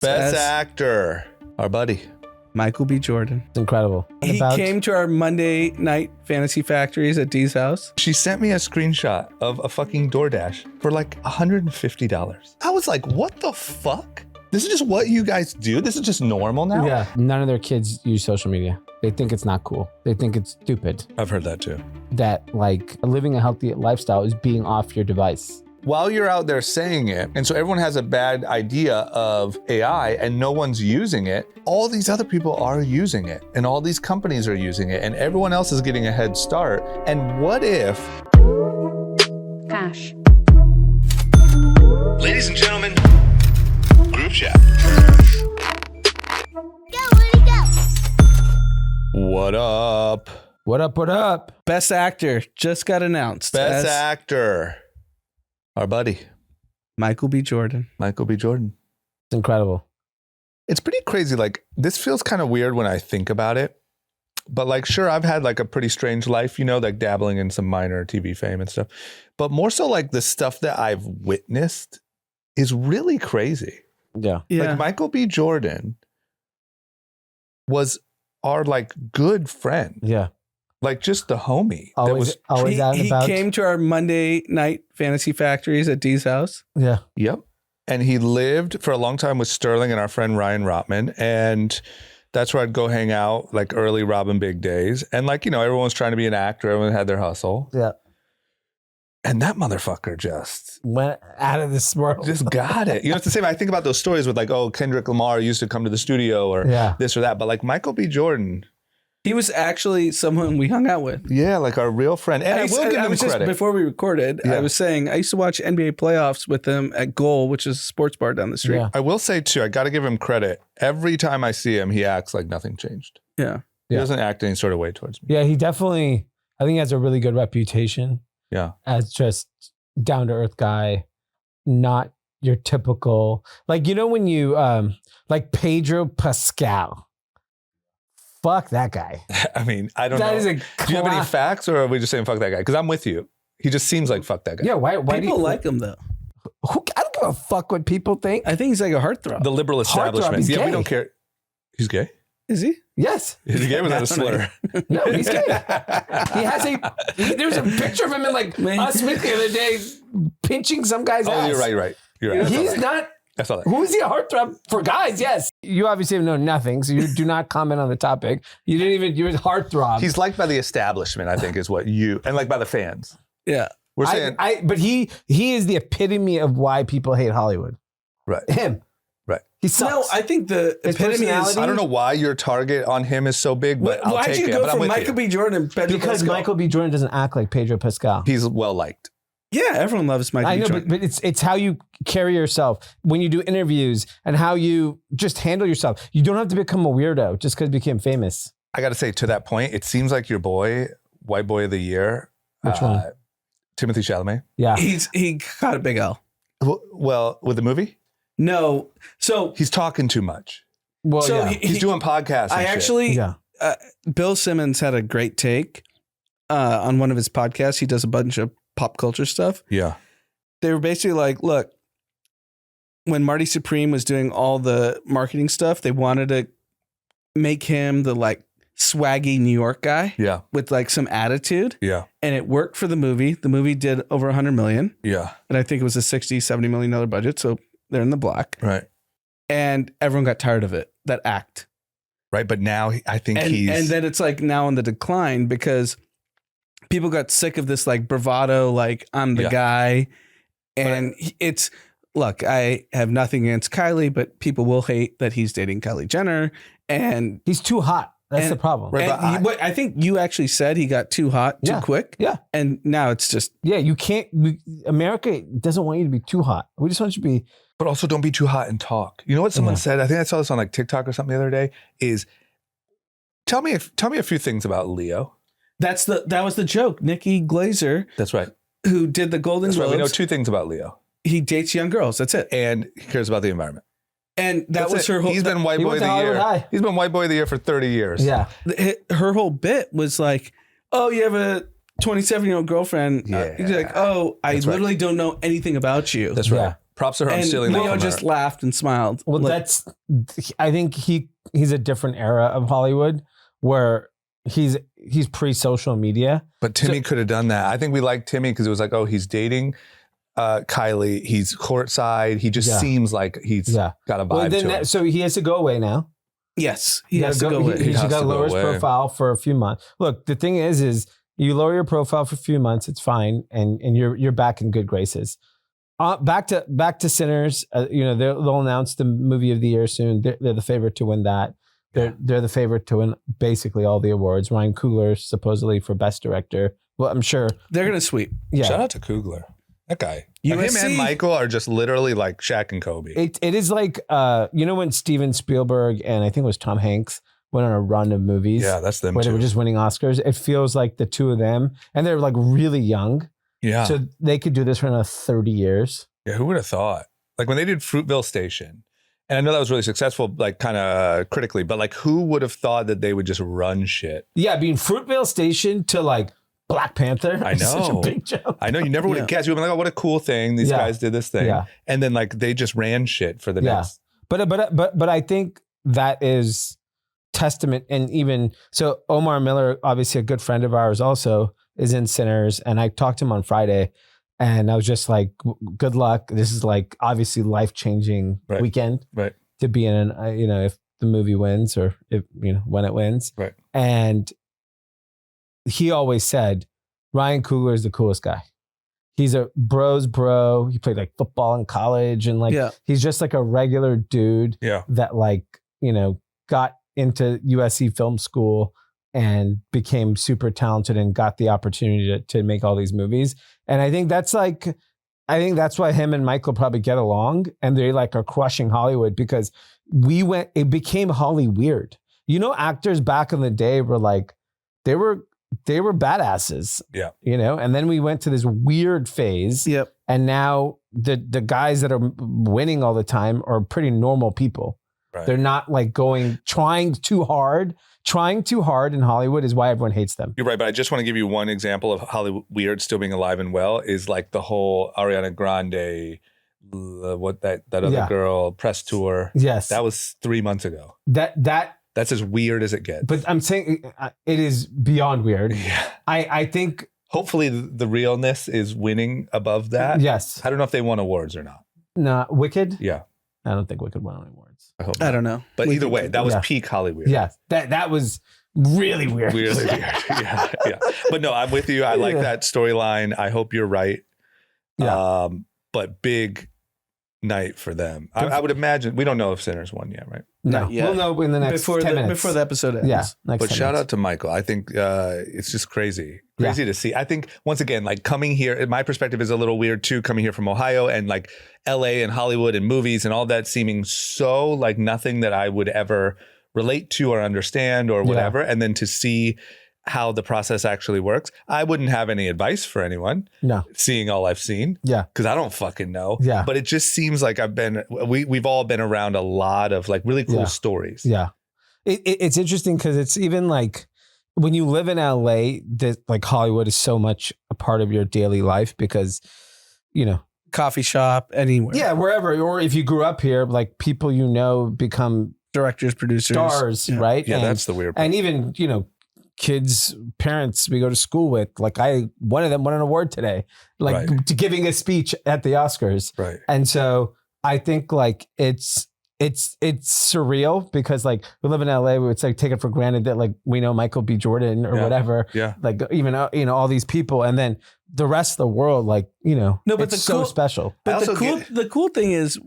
Best actor, our buddy. Michael B. Jordan. It's incredible. He came to our Monday night fantasy factories at Dee's house. She sent me a screenshot of a fucking DoorDash for like $150. I was like, what the fuck? This is just what you guys do? This is just normal now? Yeah. None of their kids use social media. They think it's not cool. They think it's stupid. I've heard that too. That like living a healthy lifestyle is being off your device. While you're out there saying it, and so everyone has a bad idea of AI and no one's using it, all these other people are using it and all these companies are using it and everyone else is getting a head start. And what if... Cash. Ladies and gentlemen, group chat. What up? What up, what up? Best actor just got announced. Best actor. Our buddy. Michael B. Jordan. Michael B. Jordan. It's incredible. It's pretty crazy. Like, this feels kind of weird when I think about it. But like, sure, I've had like a pretty strange life, you know, like dabbling in some minor TV fame and stuff. But more so like the stuff that I've witnessed is really crazy. Yeah. Like Michael B. Jordan was our like good friend. Yeah. Like just the homie. Always out and he about. came to our Monday night fantasy factories at Dee's house. Yeah. Yep. And he lived for a long time with Sterling and our friend Ryan Rotman. And that's where I'd go hang out like early Robin Big days. And like, you know, everyone's trying to be an actor. Everyone had their hustle. Yeah. And that motherfucker just went out of this world. Just got it. You know, it's the same. I think about those stories with like, oh, Kendrick Lamar used to come to the studio or this or that. But like Michael B. Jordan. He was actually someone we hung out with. Yeah, like our real friend. And I will give him credit. Before we recorded, I was saying I used to watch NBA playoffs with him at Goal, which is a sports bar down the street. Yeah. I will say too, I got to give him credit. Every time I see him, he acts like nothing changed. Yeah. He doesn't act any sort of way towards me. Yeah, he definitely, I think he has a really good reputation. Yeah. As just down to earth guy, not your typical, like, you know, when you, like Pedro Pascal. Fuck that guy. I mean, I don't know. That is a Do you have any facts or are we just saying fuck that guy? Because I'm with you. He just seems like fuck that guy. Yeah, why people like him though? I don't give a fuck what people think. I think he's like a heartthrob. The liberal establishment. He's yeah, gay. we don't care. He's gay? Is he? Yes. Is he gay? Was that a slur? No, he's gay. He has there's a picture of him in like Us Smith the other day pinching some guy's ass. Oh, you're right. You're right. He's not. I saw that. Who is he a heartthrob for guys? Yes. You obviously know nothing, so you do not comment on the topic. You didn't even, you're a heartthrob. He's liked by the establishment, I think is what you, and like by the fans. Yeah. We're saying. But he is the epitome of why people hate Hollywood. Right. Him. Right. He sucks. No, I think the epitome is. I don't know why your target on him is so big, but I'll Why'd take you it. go But I'm from with Michael you. B. Jordan and Pedro Because Pascal? Michael B. Jordan doesn't act like Pedro Pascal. He's well liked. Yeah, everyone loves Michael I B. know, Jordan. but it's how you carry yourself when you do interviews and how you just handle yourself. You don't have to become a weirdo just because you became famous. I got to say, to that point, it seems like your boy, White Boy of the Year. Which one? Timothée Chalamet. Yeah. He got a big L. Well, with the movie? No. So he's talking too much. Well, so yeah. He's doing podcasts and I shit. actually, Yeah. Bill Simmons had a great take on one of his podcasts. He does a bunch of pop culture stuff. Yeah. They were basically like, look, when Marty Supreme was doing all the marketing stuff, they wanted to make him the like swaggy New York guy. Yeah. With like some attitude. Yeah. And it worked for the movie. The movie did over 100 million. Yeah. And I think it was a $60-70 million budget. So they're in the black. Right. And everyone got tired of it, that act. Right. But now I think And then it's like now on the decline because people got sick of this like bravado, like I'm the guy. And it's, look, I have nothing against Kylie, but people will hate that he's dating Kylie Jenner. And he's too hot. That's the problem. Right, and I think you actually said he got too hot too quick. Yeah. And now it's just. Yeah, you can't. America doesn't want you to be too hot. We just want you to be. But also don't be too hot and talk. You know what someone said? I think I saw this on like TikTok or something the other day is tell me a few things about Leo. That was the joke. Nikki Glaser. That's right. Who did the Golden Globes. Right. We know two things about Leo. He dates young girls. That's it. And he cares about the environment. And that was her whole. He's been White Boy of the Year. He's been White Boy of the Year for 30 years. Yeah. Her whole bit was like, oh, you have a 27-year-old girlfriend. Yeah. He's like, oh, I literally don't know anything about you. That's right. Props to her on And stealing that Leo from just her. laughed and smiled. Well, I think he's a different era of Hollywood where he's pre-social media. But Timmy could have done that. I think we liked Timmy because it was like, oh, he's dating Kylie. He's courtside. He just seems like he's got a vibe to him. So he has to go away now. Yes, he has to go away. He's got to lower his away. profile for a few months. Look, the thing is you lower your profile for a few months, it's fine, and you're back in good graces. Back to Sinners. They'll announce the movie of the year soon. They're the favorite to win that. They're the favorite to win basically all the awards. Ryan Coogler supposedly for best director. Well, I'm sure they're gonna sweep. Yeah. Shout out to Coogler. That guy. USC. Like him and Michael are just literally like Shaq and Kobe. It is like when Steven Spielberg and I think it was Tom Hanks went on a run of movies. Yeah, that's them where too. they were just winning Oscars. It feels like the two of them, and they're like really young. Yeah. So they could do this for another 30 years. Yeah, who would have thought? Like when they did Fruitvale Station, and I know that was really successful, like kind of critically, but like who would have thought that they would just run shit? Yeah, being Fruitvale Station to like Black Panther. I know. Such a big jump. I know you never would have guessed. You would have been like, oh, what a cool thing. These guys did this thing. Yeah. And then like they just ran shit for the next. But I think that is testament. And even so, Omar Miller, obviously a good friend of ours, also is in Sinners. And I talked to him on Friday and I was just like, good luck. This is like obviously life-changing weekend to be in, if the movie wins or if, when it wins. Right. And he always said, Ryan Coogler is the coolest guy. He's a bro's bro. He played like football in college and he's just like a regular dude that got into USC film school and became super talented and got the opportunity to make all these movies. And I think that's why him and Michael probably get along and they like are crushing Hollywood because it became Holly weird. Actors back in the day were like, they were badasses. Yeah. And then we went to this weird phase. Yep. And now the guys that are winning all the time are pretty normal people. Right. They're not like trying too hard. Trying too hard in Hollywood is why everyone hates them. You're right, but I just want to give you one example of Hollywood weird still being alive and well is like the whole Ariana Grande, that other girl press tour. Yes. That was 3 months ago. That's as weird as it gets. But I'm saying it is beyond weird. Yeah. I think hopefully the realness is winning above that. Yes. I don't know if they won awards or not. No, Wicked? Yeah. I don't think Wicked won any awards. I don't know. But either way, that was peak Hollywood. Yeah. That was really weird. Really weird. Yeah. But no, I'm with you. I like that storyline. I hope you're right. Yeah. But big night for them. I would imagine we don't know if Sinners won yet, right? No, we'll know in the next 10 minutes. Before the episode ends. Yeah, but shout out to Michael. I think it's just crazy to see. I think once again, like coming here, my perspective is a little weird too, coming here from Ohio and like LA and Hollywood and movies and all that seeming so like nothing that I would ever relate to or understand or whatever. And then to see how the process actually works. I wouldn't have any advice for anyone. No. Seeing all I've seen. Yeah. Because I don't fucking know. Yeah. But it just seems like we've all been around a lot of like really cool stories. Yeah. It's interesting because it's even like when you live in LA, that like Hollywood is so much a part of your daily life because, coffee shop, anywhere. Yeah, wherever. Or if you grew up here, like people become directors, producers, stars, right? Yeah, that's the weird part. And even, kids, parents we go to school with, like one of them won an award today, like to giving a speech at the Oscars. Right. And so I think like it's surreal because like we live in LA, it's like take it for granted that like we know Michael B. Jordan or whatever. Yeah. Like even all these people, and then the rest of the world, like no, but it's so special. But the cool thing is,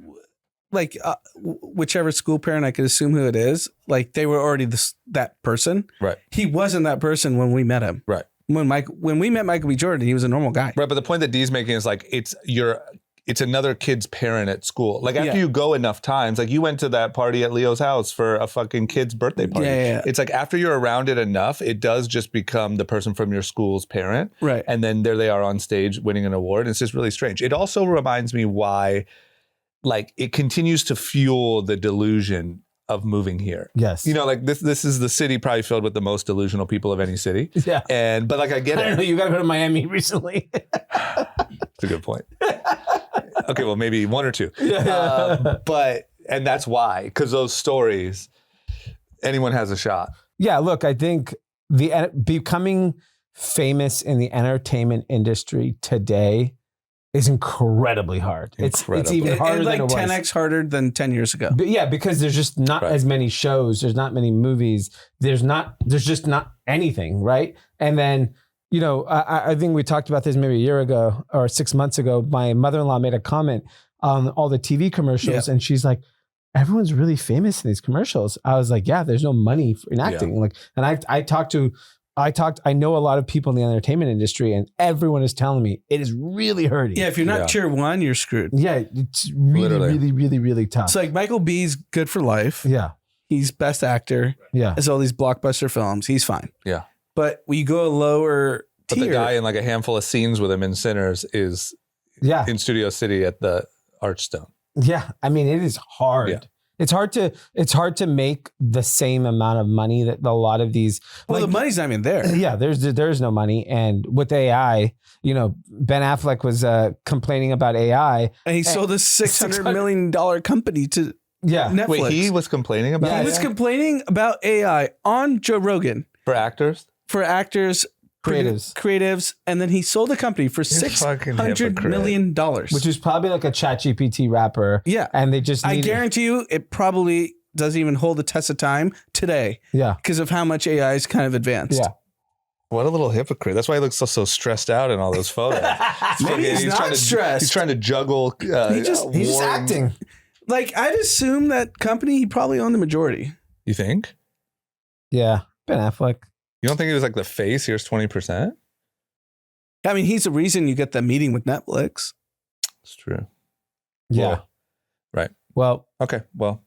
like whichever school parent I could assume who it is, like they were already that person. Right. He wasn't that person when we met him. Right. When we met Michael B. Jordan, he was a normal guy. Right. But the point that Dee's making is like it's another kid's parent at school. Like after you go enough times, like you went to that party at Leo's house for a fucking kid's birthday party. Yeah. It's like after you're around it enough, it does just become the person from your school's parent. Right. And then there they are on stage winning an award. It's just really strange. It also reminds me why like it continues to fuel the delusion of moving here. Yes. Like this is the city probably filled with the most delusional people of any city. Yeah. But like I get it. I don't know, you got to go to Miami recently. That's a good point. Okay, well, maybe one or two. Yeah. And that's why, because those stories, anyone has a shot. Yeah, look, I think becoming famous in the entertainment industry today is incredibly hard. It's even harder like than it was. 10x harder than 10 years ago. But yeah, because there's just not as many shows. There's not many movies. There's just not anything, right? And then, you know, I think we talked about this maybe a year ago or 6 months ago. My mother-in-law made a comment on all the TV commercials, and she's like, everyone's really famous in these commercials. I was like, yeah, there's no money in acting. Like, and I know a lot of people in the entertainment industry, and everyone is telling me it is really hurting. Yeah, if you're not tier one, you're screwed. Yeah, it's really tough. It's like Michael B's good for life. Yeah. He's best actor. Yeah. Has all these blockbuster films. He's fine. Yeah. But when you go a lower but tier. The guy in like a handful of scenes with him in Sinners is in Studio City at the Archstone. Yeah. I mean, it is hard. Yeah. It's hard to make the same amount of money that a lot of these. Well, the money's not even there. Yeah, there's no money, and with AI, you know, Ben Affleck was complaining about AI, and he sold a $600 million company to Netflix. Wait, he was complaining about? He was complaining about AI on Joe Rogan for actors. Creatives, and then he sold a company for $600 million, which is probably like a ChatGPT wrapper. Yeah, and they just I guarantee you, it probably doesn't even hold the test of time today. Yeah, because of how much AI is kind of advanced. Yeah. What a little hypocrite. That's why he looks so stressed out in all those photos. Maybe he's not stressed. He's trying to juggle. He's just acting. Like, I'd assume that company, he probably owned the majority. You think? Yeah, Ben Affleck. You don't think he was like the face? Here's 20%? I mean, he's the reason you get that meeting with Netflix. It's true. Yeah. Well, right. Well. Okay. Well.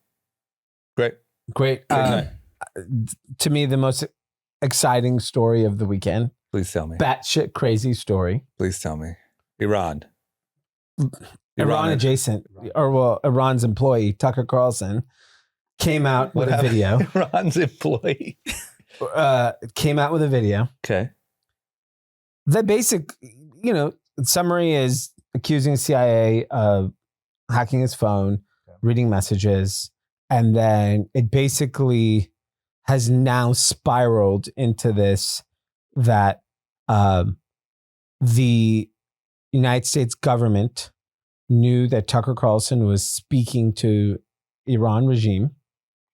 Great. To me, the most exciting story of the weekend. Please tell me. Batshit crazy story. Please tell me. Iran adjacent, Iran's employee, Tucker Carlson, came out with a video. Iran's employee. Came out with a video. Okay. The basic, summary is accusing CIA of hacking his phone, reading messages, and then it basically has now spiraled into this that the United States government knew that Tucker Carlson was speaking to Iran regime.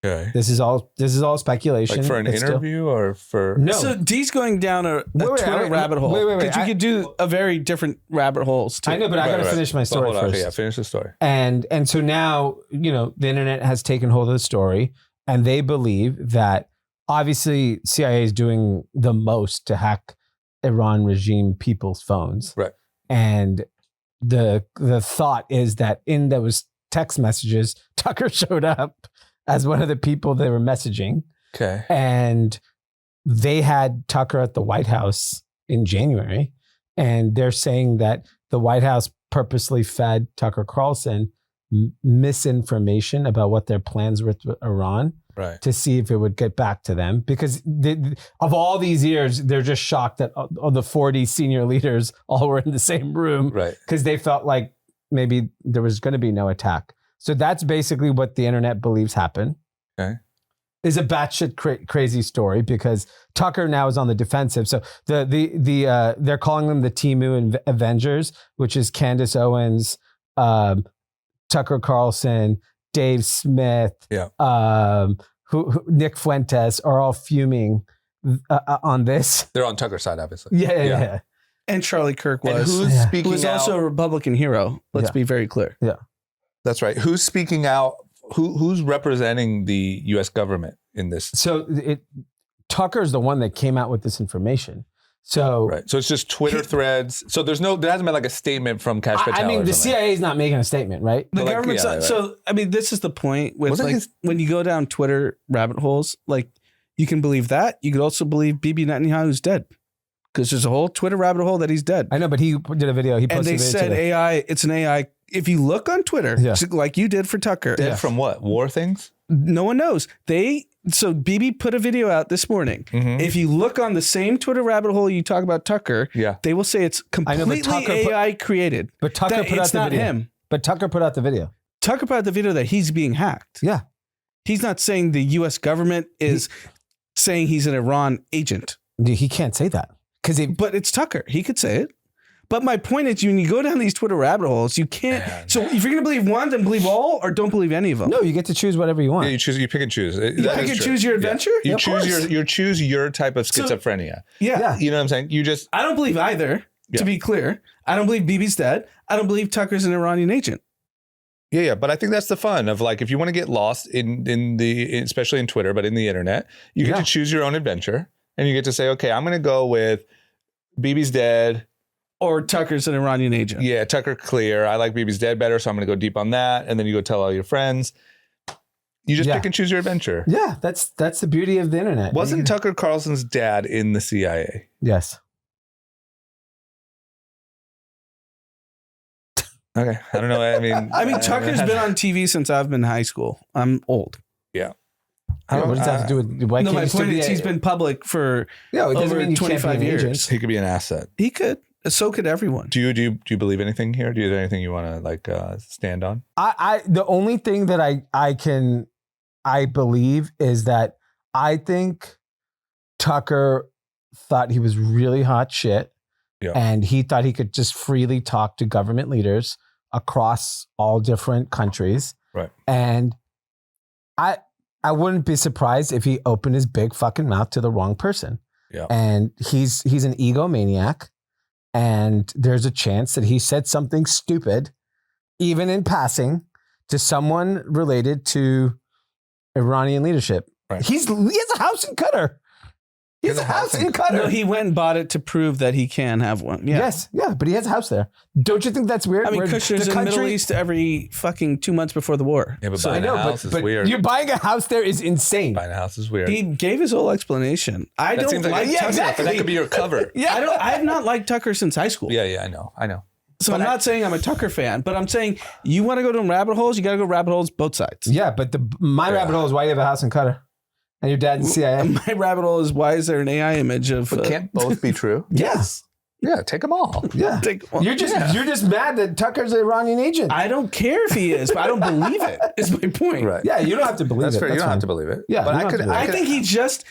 Okay. This is all speculation. Like for an interview or for no. So D's going down a Twitter rabbit hole. Wait. You could do a very different rabbit holes too. I know, but I got to finish my story first. Okay, yeah, finish the story. And so now, the internet has taken hold of the story, and they believe that obviously CIA is doing the most to hack Iran regime people's phones. Right. And the thought is that in those text messages, Tucker showed up as one of the people they were messaging. Okay. And they had Tucker at the White House in January. And they're saying that the White House purposely fed Tucker Carlson misinformation about what their plans were with Iran. Right. To see if it would get back to them. Because of all these years, they're just shocked that all the 40 senior leaders all were in the same room. Right. Because they felt like maybe there was going to be no attack. So that's basically what the internet believes happened. Okay. Is a batshit crazy story because Tucker now is on the defensive. So they're calling them the Timu Avengers, which is Candace Owens, Tucker Carlson, Dave Smith, who Nick Fuentes are all fuming on this. They're on Tucker's side, obviously. Yeah. And Charlie Kirk was. And who's speaking who was also a Republican hero. Let's be very clear. Yeah. That's right. Who's speaking out? Who's representing the U.S. government in this? So Tucker's the one that came out with this information. So right. So it's just Twitter threads. So there hasn't been like a statement from Kash Patel. I mean, the CIA is not making a statement, right? The government's not. Right. So I mean, this is the point with when you go down Twitter rabbit holes, like you can believe that. You could also believe Bibi Netanyahu's dead. Because there's a whole Twitter rabbit hole that he's dead. I know, but he did a video. He posted and they a video said today. AI. It's an AI if you look on Twitter, like you did for Tucker. Dead from what? War things? No one knows. So BB put a video out this morning. Mm-hmm. If you look on the same Twitter rabbit hole you talk about Tucker, they will say it's completely AI created. But Tucker put out the video. Him. But Tucker put out the video. Tucker put out the video that he's being hacked. Yeah. He's not saying the U.S. government is saying he's an Iran agent. He can't say that. But it's Tucker. He could say it. But my point is, when you go down these Twitter rabbit holes, you can't. Man. So if you're going to believe one, then believe all, or don't believe any of them. No, you get to choose whatever you want. Yeah, you pick and choose. You pick and choose your adventure? Yeah. You choose your type of schizophrenia. Yeah. You know what I'm saying? I don't believe either, to be clear. I don't believe BB's dead. I don't believe Tucker's an Iranian agent. Yeah. But I think that's the fun of like, if you want to get lost especially in Twitter, but in the internet, you get to choose your own adventure and you get to say, okay, I'm going to go with BB's dead. Or Tucker's an Iranian agent. Yeah, Tucker clear. I like BB's dead better, so I'm going to go deep on that. And then you go tell all your friends. You just pick and choose your adventure. Yeah, that's the beauty of the internet. Wasn't Tucker Carlson's dad in the CIA? Yes. Okay, I don't know. I mean, Tucker's been on TV since I've been in high school. I'm old. Yeah. I don't know. What does that have to do with? Why my point is he's been public for over 25 years. He could be an asset. He could. So could everyone. Do you believe anything here? Is there anything you want to stand on? The only thing that I believe is that I think Tucker thought he was really hot shit, and he thought he could just freely talk to government leaders across all different countries. Right. And I wouldn't be surprised if he opened his big fucking mouth to the wrong person. Yeah. And he's an egomaniac. And there's a chance that he said something stupid, even in passing, to someone related to Iranian leadership. Right. He has a house in Qatar. He has a house in Qatar. No, he went and bought it to prove that he can have one. Yeah. Yes, but he has a house there. Don't you think that's weird? I mean, Kushner's in the Middle East every fucking 2 months before the war. Yeah, but buying a house is weird. You're buying a house there is insane. Buying a house is weird. He gave his whole explanation. I don't like Tucker. Exactly. That could be your cover. I have not liked Tucker since high school. Yeah, I know. So I'm not saying I'm a Tucker fan, but I'm saying you want to go down rabbit holes, you got to go rabbit holes both sides. Yeah, but my rabbit hole is why you have a house in Qatar. And your dad in CIA. My rabbit hole is why is there an AI image of? But can't both be true? Yes. Yeah, take them all. Yeah. You're just mad that Tucker's an Iranian agent. I don't care if he is, but I don't believe it. Is my point. Right. Yeah, you don't have to believe That's it. Fair. You don't have to believe it. Yeah, but I think he's just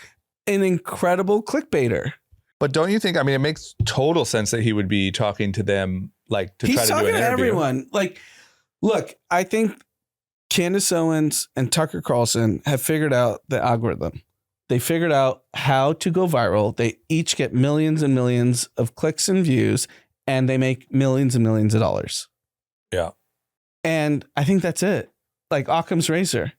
an incredible clickbaiter. But don't you think? I mean, it makes total sense that he would be talking to them, like to try to do an interview. He's talking to everyone. Like, look, I think Candace Owens and Tucker Carlson have figured out the algorithm. They figured out how to go viral. They each get millions and millions of clicks and views, and they make millions and millions of dollars. Yeah. And I think that's it. Like Occam's razor.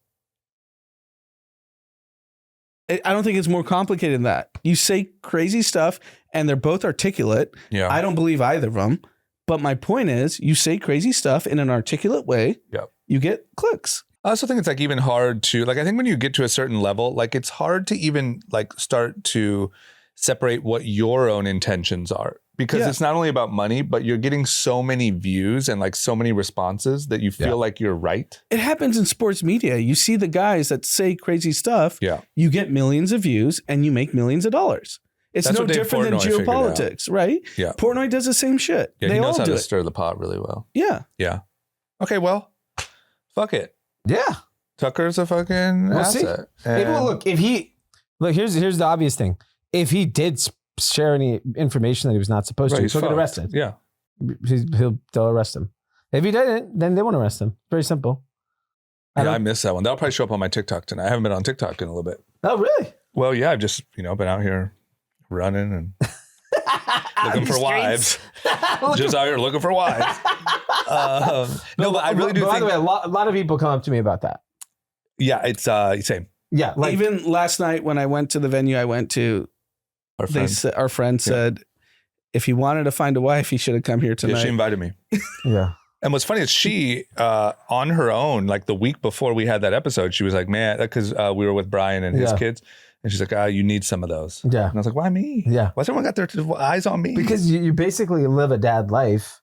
I don't think it's more complicated than that. You say crazy stuff, and they're both articulate. Yeah. I don't believe either of them. But my point is, you say crazy stuff in an articulate way. Yeah. You get clicks. I also think it's like even hard to I think when you get to a certain level, like it's hard to even like start to separate what your own intentions are, because it's not only about money, but you're getting so many views and like so many responses that you feel like you're right. It happens in sports media. You see the guys that say crazy stuff. Yeah. You get millions of views and you make millions of dollars. It's no different than geopolitics, right? Yeah. Portnoy does the same shit. Yeah, he knows how to stir the pot really well. Yeah. Yeah. Okay, well, fuck it. Yeah. Tucker's a fucking asset. Here's the obvious thing. If he did share any information that he was not supposed to, he'll get arrested. Yeah. They'll arrest him. If he didn't, then they won't arrest him. Very simple. I missed that one. That'll probably show up on my TikTok tonight. I haven't been on TikTok in a little bit. Oh, really? Well, yeah, I've just, been out here running and looking for wives. Just out here looking for wives. But I really do think... By the way, a lot of people come up to me about that. Yeah, it's same. Yeah. Like, even last night when I went to the venue I went to, our friend said, if he wanted to find a wife, he should have come here tonight. Yeah, she invited me. Yeah. And what's funny is she, on her own, like the week before we had that episode, she was like, man, because we were with Brian and his kids. And she's like, you need some of those. Yeah. And I was like, why me? Yeah. Why's everyone got their eyes on me? Because you basically live a dad life.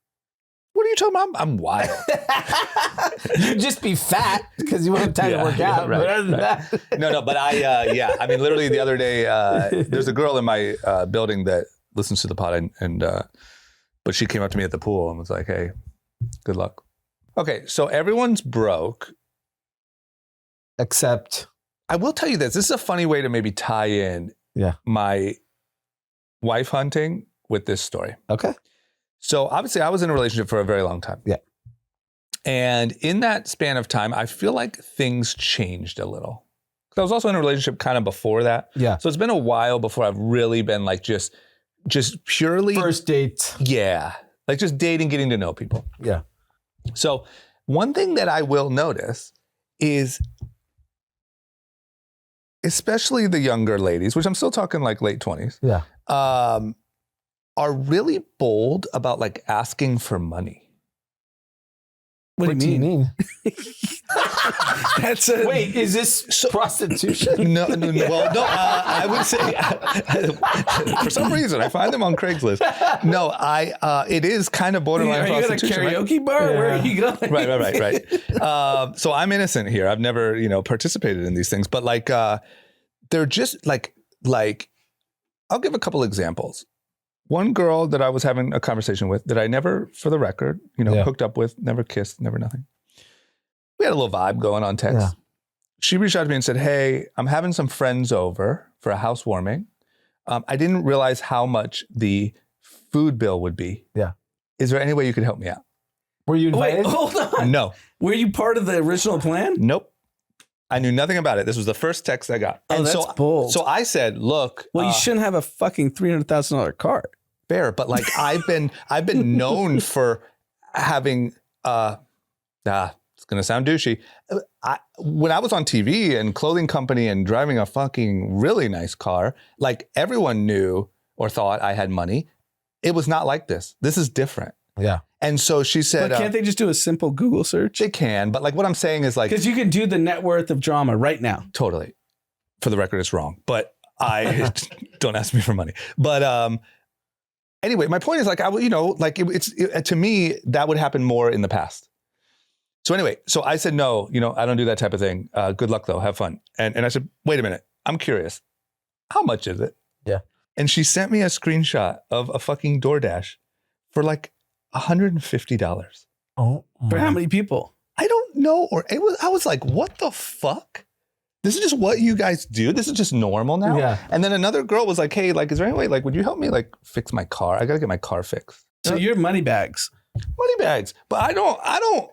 What are you talking about? I'm wild. You'd just be fat because you won't have time to work out. Right, But other than right. that, No, but I mean, literally the other day, there's a girl in my building that listens to the pod, but she came up to me at the pool and was like, "Hey, good luck." Okay, so everyone's broke. except I will tell you this. This is a funny way to maybe tie in my wife hunting with this story. okay. So obviously I was in a relationship for a very long time. Yeah. And in that span of time, I feel like things changed a little. Because I was also in a relationship kind of before that. Yeah. So it's been a while before I've really been like just purely. First date. Yeah. Like just dating, getting to know people. Yeah. So one thing that I will notice is, especially the younger ladies, which I'm still talking like late 20s, Yeah. are really bold about like asking for money. What do you mean? That's a wait. Is this prostitution? No. Well, no. I would say for some reason I find them on Craigslist. No, it is kind of borderline prostitution. Are you at a karaoke bar? Right? Where are you going? Right. So I'm innocent here. I've never, participated in these things, but like, they're just like. I'll give a couple examples. One girl that I was having a conversation with that I never, for the record, hooked up with, never kissed, never nothing. We had a little vibe going on text. Yeah. She reached out to me and said, "Hey, I'm having some friends over for a housewarming. I didn't realize how much the food bill would be. Yeah. Is there any way you could help me out?" Were you invited? Wait, hold on. No. Were you part of the original plan? Nope. I knew nothing about it. This was the first text I got. Oh, and that's bold. So I said, "Look, well, you shouldn't have a fucking $300,000 car." Fair, but like I've been known for having it's gonna sound douchey. When I was on TV and clothing company and driving a fucking really nice car, like everyone knew or thought I had money. It was not like this. This is different. Yeah. And so she said, but can't they just do a simple Google search? They can, but like what I'm saying is like, because you can do the net worth of drama right now. Totally. For the record, it's wrong, but I don't ask me for money. But anyway, my point is like, to me, that would happen more in the past. So anyway, so I said, no, I don't do that type of thing. Good luck though, have fun. And I said, wait a minute, I'm curious. How much is it? Yeah. And she sent me a screenshot of a fucking DoorDash for like $150. Oh, for how many people? I don't know. I was like, what the fuck? This is just what you guys do. This is just normal now. Yeah. And then another girl was like, hey, like, is there any way, like, would you help me like fix my car? I got to get my car fixed. So you're money bags. Money bags. But I don't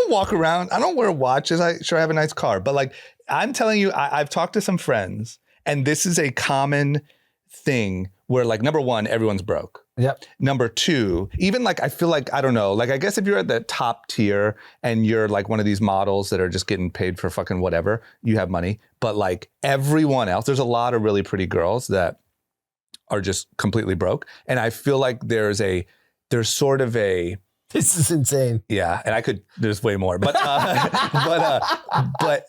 walk around. I don't wear watches. I have a nice car. But like, I'm telling you, I've talked to some friends and this is a common thing where like, number one, everyone's broke. Yep. Number two, even like, I feel like, I don't know, like, I guess if you're at the top tier and you're like one of these models that are just getting paid for fucking whatever, you have money. But like everyone else, there's a lot of really pretty girls that are just completely broke. And I feel like there's sort of a, this is insane. Yeah. And there's way more, but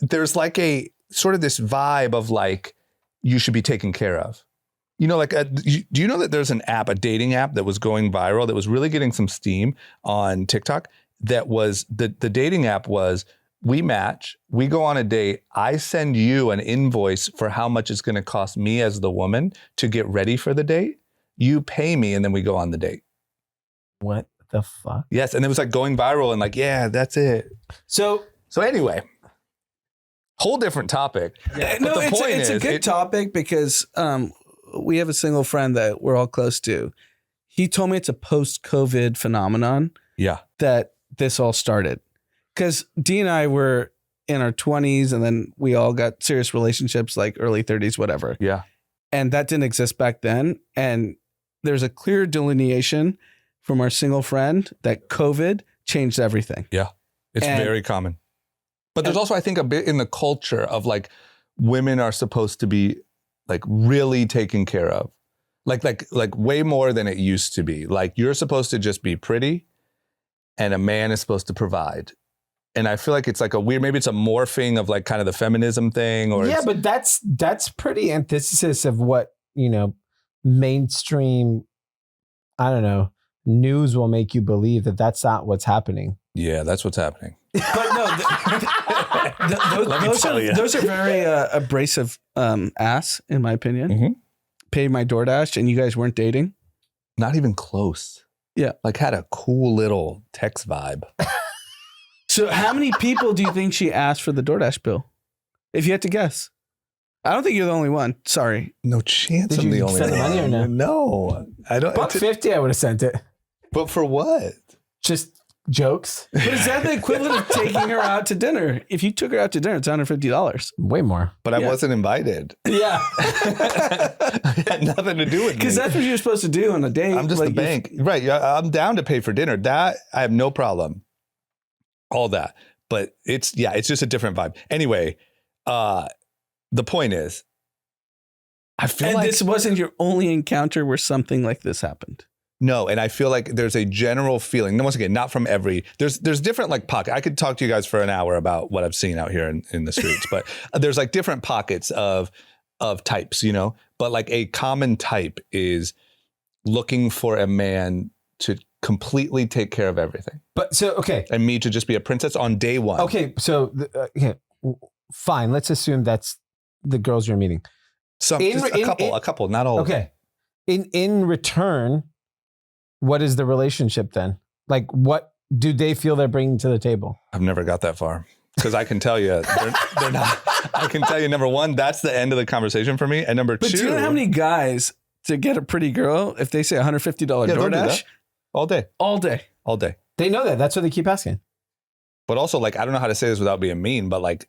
there's like a sort of this vibe of like, you should be taken care of. Like, do you know that there's an app, a dating app that was going viral, that was really getting some steam on TikTok? That was, the dating app was, we match, we go on a date, I send you an invoice for how much it's going to cost me as the woman to get ready for the date. You pay me and then we go on the date. What the fuck? Yes, and it was like going viral and like, yeah, that's it. So anyway, whole different topic. Yeah. No, it's a good topic because we have a single friend that we're all close to. He told me it's a post-COVID phenomenon. Yeah. That this all started. Because Dee and I were in our 20s and then we all got serious relationships like early 30s, whatever. Yeah. And that didn't exist back then. And there's a clear delineation from our single friend that COVID changed everything. Yeah. It's very common. But there's also, I think, a bit in the culture of like women are supposed to be like really taken care of, like way more than it used to be. Like you're supposed to just be pretty and a man is supposed to provide. And I feel like it's like maybe it's a morphing of like kind of the feminism thing or. Yeah, but that's pretty antithesis of what, mainstream, I don't know, news will make you believe that that's not what's happening. Yeah, that's what's happening. But no, those are very abrasive ass, in my opinion. Mm-hmm. Paid my DoorDash and you guys weren't dating? Not even close. Yeah. Like had a cool little text vibe. So how many people do you think she asked for the DoorDash bill? If you had to guess. I don't think you're the only one. Sorry. No chance Did I'm the you only send the one. money or no? No. I don't. $150, I would have sent it. But for what? Just jokes. But is that the equivalent of taking her out to dinner? If you took her out to dinner, it's $150. Way more. But I wasn't invited. Yeah. It had nothing to do with me. Because that's what you're supposed to do on a date. I'm just the bank. Right. Yeah, I'm down to pay for dinner. That I have no problem. All that. But it's just a different vibe. Anyway, the point is, I feel and like this wasn't your only encounter where something like this happened. No, and I feel like there's a general feeling. Once again, not from every. There's different like pockets. I could talk to you guys for an hour about what I've seen out here in the streets, but there's like different pockets of types, you know. But like a common type is looking for a man to completely take care of everything. But so okay, and me to just be a princess on day one. Okay, so fine. Let's assume that's the girls you're meeting. A couple, not all. Okay. In return, what is the relationship then? Like, what do they feel they're bringing to the table? I've never got that far because I can tell you they're not. I can tell you, number one, that's the end of the conversation for me, and number two. But do you know how many guys to get a pretty girl if they say $150 DoorDash all day? They know that. That's what they keep asking. But also, like, I don't know how to say this without being mean, but like,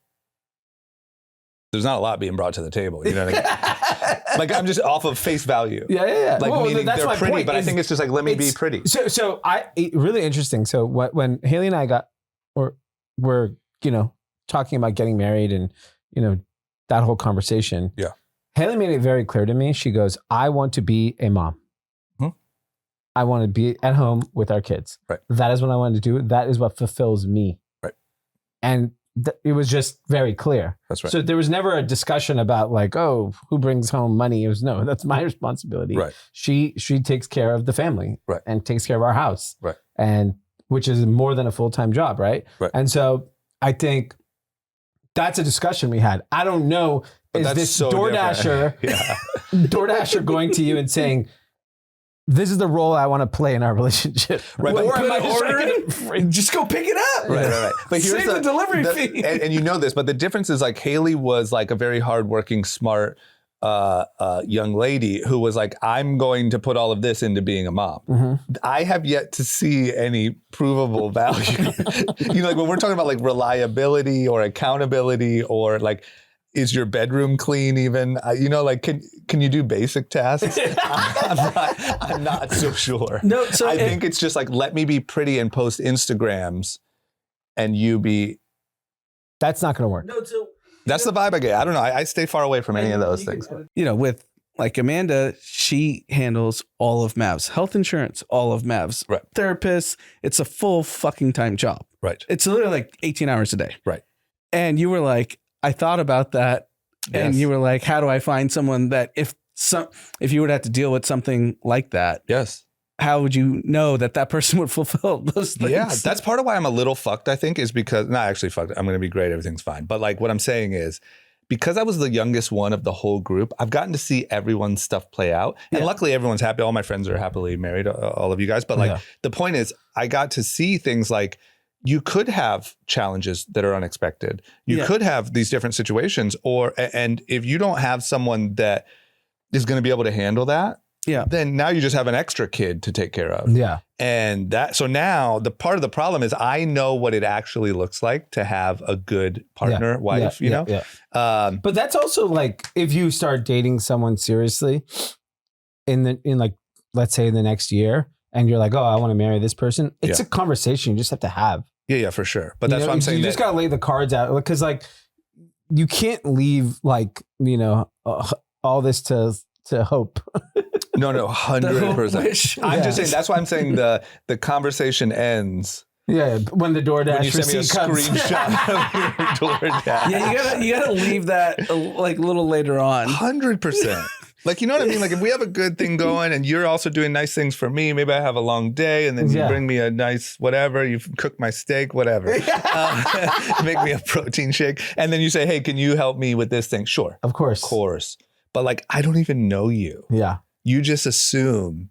there's not a lot being brought to the table. You know what I mean? Like, I'm just off of face value. Yeah. Like, meaning they're pretty, but I think it's just like, let me be pretty. So really interesting. So when Haley and I were talking about getting married and, that whole conversation. Yeah. Haley made it very clear to me. She goes, I want to be a mom. I want to be at home with our kids. Right. That is what I want to do. That is what fulfills me. Right. And it was just very clear. That's right. So there was never a discussion about like, oh, who brings home money? It was no, that's my responsibility. Right. She takes care of the family. Right. And takes care of our house. Right. And which is more than a full-time job, right? Right. And so I think that's a discussion we had. I don't know, is this so DoorDasher DoorDasher going to you and saying, this is the role I want to play in our relationship. Right. Or am I ordering? Just go pick it up. Right. But here's Save the delivery fee. And you know this, but the difference is like Haley was like a very hardworking, smart young lady who was like, I'm going to put all of this into being a mom. Mm-hmm. I have yet to see any provable value. Like when we're talking about like reliability or accountability or like, is your bedroom clean even? Like, can you do basic tasks? I'm not so sure. No, so I think it's just like, let me be pretty and post Instagrams and you be. That's not going to work. No, so that's the vibe I get. I don't know. I stay far away from any of those things. With like Amanda, she handles all of Mav's health insurance, all of Mav's therapists. It's a full fucking time job. Right. It's literally like 18 hours a day. Right. And you were like, I thought about that. Yes. And you were like, how do I find someone that if you would have to deal with something like that? Yes. How would you know that person would fulfill those things? Yeah, that's part of why I'm a little fucked, I think, is because, not actually fucked, I'm going to be great, everything's fine. But like what I'm saying is, because I was the youngest one of the whole group, I've gotten to see everyone's stuff play out. And luckily everyone's happy. All my friends are happily married, all of you guys. But like the point is, I got to see things like, you could have challenges that are unexpected. You could have these different situations, and if you don't have someone that is going to be able to handle that, then now you just have an extra kid to take care of. Yeah. And so now the part of the problem is I know what it actually looks like to have a good partner, wife, you know? Yeah. But that's also like, if you start dating someone seriously in like, let's say in the next year, and you're like, oh, I want to marry this person. It's a conversation you just have to have. Yeah, for sure. But that's what I'm saying. You just got to lay the cards out, because like you can't leave like, all this to hope. No, 100%. I'm just saying, that's why I'm saying the conversation ends. Yeah, when the DoorDash when you send me a screenshot of your DoorDash. Yeah, you gotta leave that like a little later on. 100%. Like, you know what I mean? Like if we have a good thing going and you're also doing nice things for me, maybe I have a long day and then you bring me a nice whatever, you cook my steak, whatever. Make me a protein shake. And then you say, hey, can you help me with this thing? Sure. Of course. Of course. But like, I don't even know you. Yeah. You just assume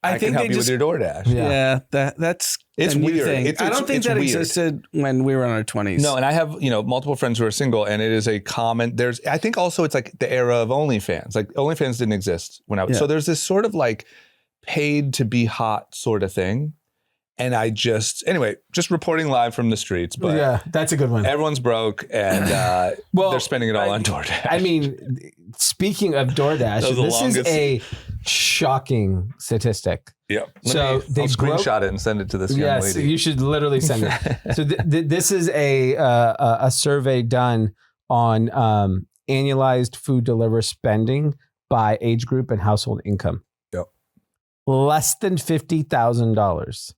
I can help you with your DoorDash. Yeah, that's it's a new weird. thing. I don't think that weird. existed when we were in our 20s. No, and I have, multiple friends who are single, and it is a common, I think also it's like the era of OnlyFans. Like OnlyFans didn't exist when I was, so there's this sort of like paid to be hot sort of thing. And just reporting live from the streets. But yeah, that's a good one. Everyone's broke and they're spending it all on DoorDash. I mean, speaking of DoorDash, this is a shocking statistic. Yeah. So I'll screenshot it and send it to this young lady. Yes, you should literally send it. So this is a survey done on annualized food delivery spending by age group and household income. Yep. Less than $50,000.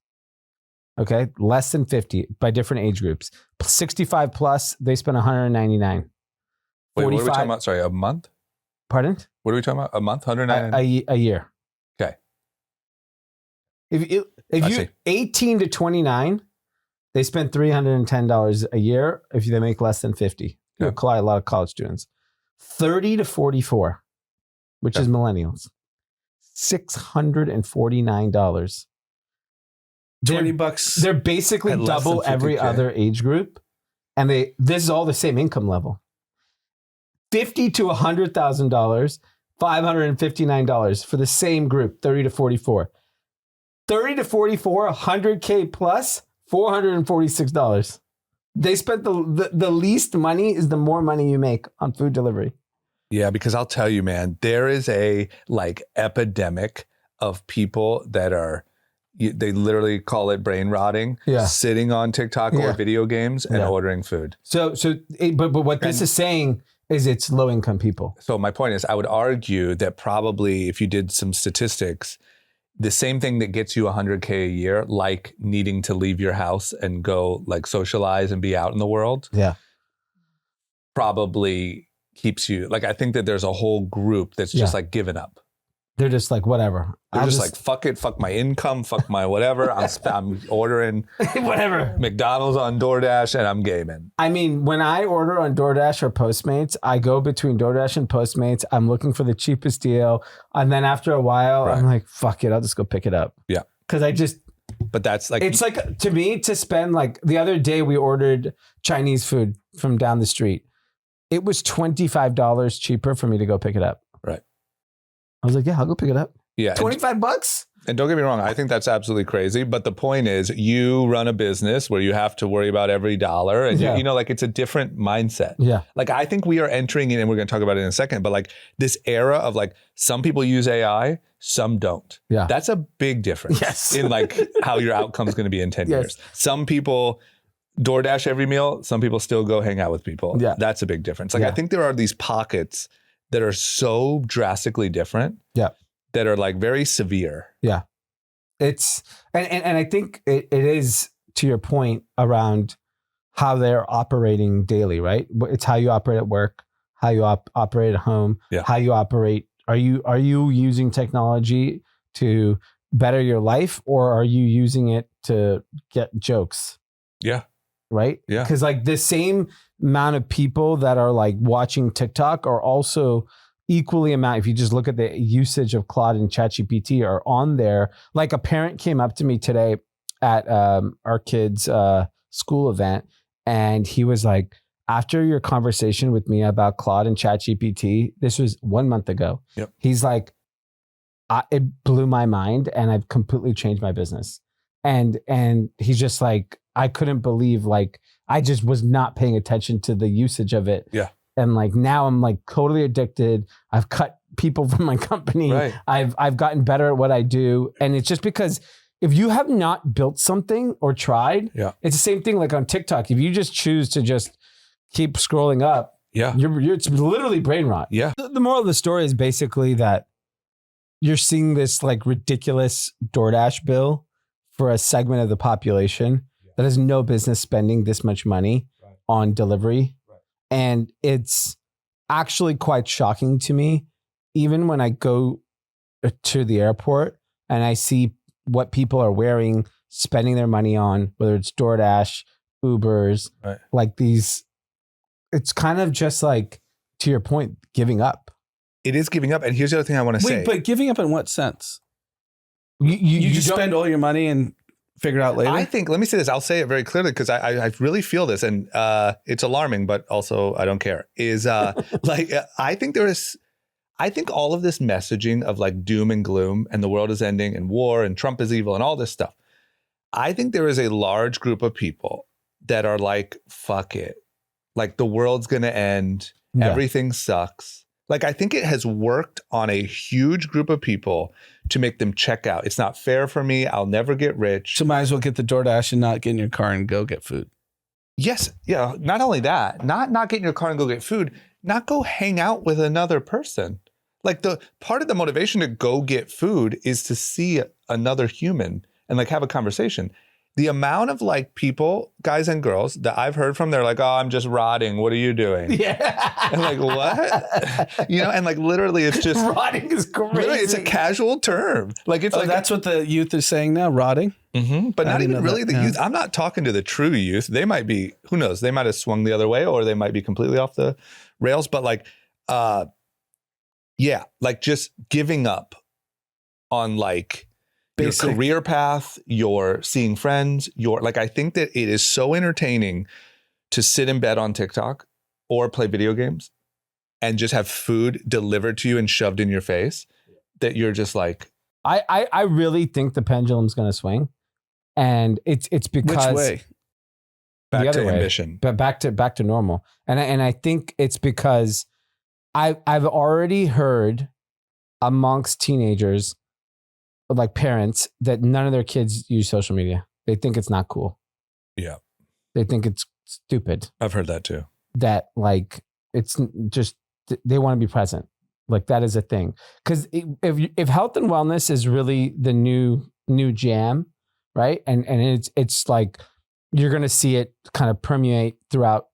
Okay, less than 50 by different age groups. 65 plus, they spend 199. Wait, what are we talking about? Sorry, a month? Pardon? What are we talking about? A month? 199? A year. Okay. If you 18 to 29, they spend $310 a year if they make less than 50. A lot of college students. 30 to 44, which is millennials, $649. $20. They're basically double every other age group, and this is all the same income level. $50,000 to $100,000, $559 for the same group. 30 to 44, 30 to 44, $100K plus, $446. They spent the least money is the more money you make on food delivery. Yeah, because I'll tell you, man, there is a epidemic of people that are. They literally call it brain rotting, sitting on TikTok or video games and ordering food. But what this is saying is it's low income people. So my point is, I would argue that probably if you did some statistics, the same thing that gets you $100K a year, like needing to leave your house and go like socialize and be out in the world, probably keeps you like, I think that there's a whole group that's just like given up. They're just like, whatever. They're just like, fuck it, fuck my income, fuck my whatever. I'm ordering whatever McDonald's on DoorDash and I'm gaming. I mean, when I order on DoorDash or Postmates, I go between DoorDash and Postmates. I'm looking for the cheapest deal. And then after a while, I'm like, fuck it, I'll just go pick it up. Yeah. Because but that's like, it's like, to me, to spend like the other day we ordered Chinese food from down the street. It was $25 cheaper for me to go pick it up. Right. I was like, yeah, I'll go pick it up. Yeah. $25? And don't get me wrong, I think that's absolutely crazy. But the point is, you run a business where you have to worry about every dollar. And, like it's a different mindset. Yeah. Like I think we are entering in, and we're going to talk about it in a second, but like this era of like, some people use AI, some don't. Yeah. That's a big difference in like how your outcome is going to be in 10 years. Some people DoorDash every meal. Some people still go hang out with people. Yeah. That's a big difference. Like I think there are these pockets that are so drastically different. Yeah. That are like very severe. Yeah. It's, and I think it is to your point around how they're operating daily, right? It's how you operate at work, how you operate at home, how you operate. Are you using technology to better your life, or are you using it to get jokes? Yeah. Right? Yeah. Because like the same amount of people that are like watching TikTok are also equally amount, if you just look at the usage of Claude and ChatGPT, are on there. Like a parent came up to me today at our kids' school event, and he was like, after your conversation with me about Claude and ChatGPT, this was 1 month ago. Yep. He's like, it blew my mind and I've completely changed my business. And he's just like, I couldn't believe, like, I just was not paying attention to the usage of it. Yeah. And like, now I'm like totally addicted. I've cut people from my company. Right. I've gotten better at what I do. And it's just because if you have not built something or tried, it's the same thing like on TikTok. If you just choose to just keep scrolling up, it's literally brain rot. Yeah. The moral of the story is basically that you're seeing this like ridiculous DoorDash bill for a segment of the population that has no business spending this much money on delivery. And it's actually quite shocking to me even when I go to the airport and I see what people are wearing, spending their money on, whether it's DoorDash, Ubers, right. like these, it's kind of just like, to your point, giving up. It is giving up. And here's the other thing I want to say. Wait, but giving up in what sense? You just spend all your money and figure it out later? I think, let me say this, I'll say it very clearly because I really feel this, and it's alarming, but also I don't care, is like, I think all of this messaging of like doom and gloom and the world is ending and war and Trump is evil and all this stuff. I think there is a large group of people that are like, fuck it. Like the world's going to end. Yeah. Everything sucks. Like, I think it has worked on a huge group of people to make them check out. It's not fair for me. I'll never get rich. So might as well get the DoorDash and not get in your car and go get food. Yes. Yeah. Not only that, not get in your car and go get food, not go hang out with another person. Like the part of the motivation to go get food is to see another human and like have a conversation. The amount of like people, guys and girls that I've heard from, they're like, oh, I'm just rotting. What are you doing? Yeah. And like, what? You know, and like literally it's just. Rotting is crazy. Literally, it's a casual term. Like it's like. That's what the youth is saying now, rotting? Mm-hmm. But not even really the youth. I'm not talking to the true youth. They might be, who knows? They might have swung the other way or they might be completely off the rails. But like, yeah, like just giving up on like, basic. Your career path, your seeing friends, like, I think that it is so entertaining to sit in bed on TikTok or play video games and just have food delivered to you and shoved in your face that you're just like. I really think the pendulum's going to swing, and it's because. Which way? Back to ambition. But back to normal. And I think it's because I've already heard amongst teenagers, like parents, that none of their kids use social media. They think it's not cool. Yeah. They think it's stupid. I've heard that too. That like, it's just, they want to be present. Like that is a thing. Because if health and wellness is really the new jam, right? And it's like, you're going to see it kind of permeate throughout,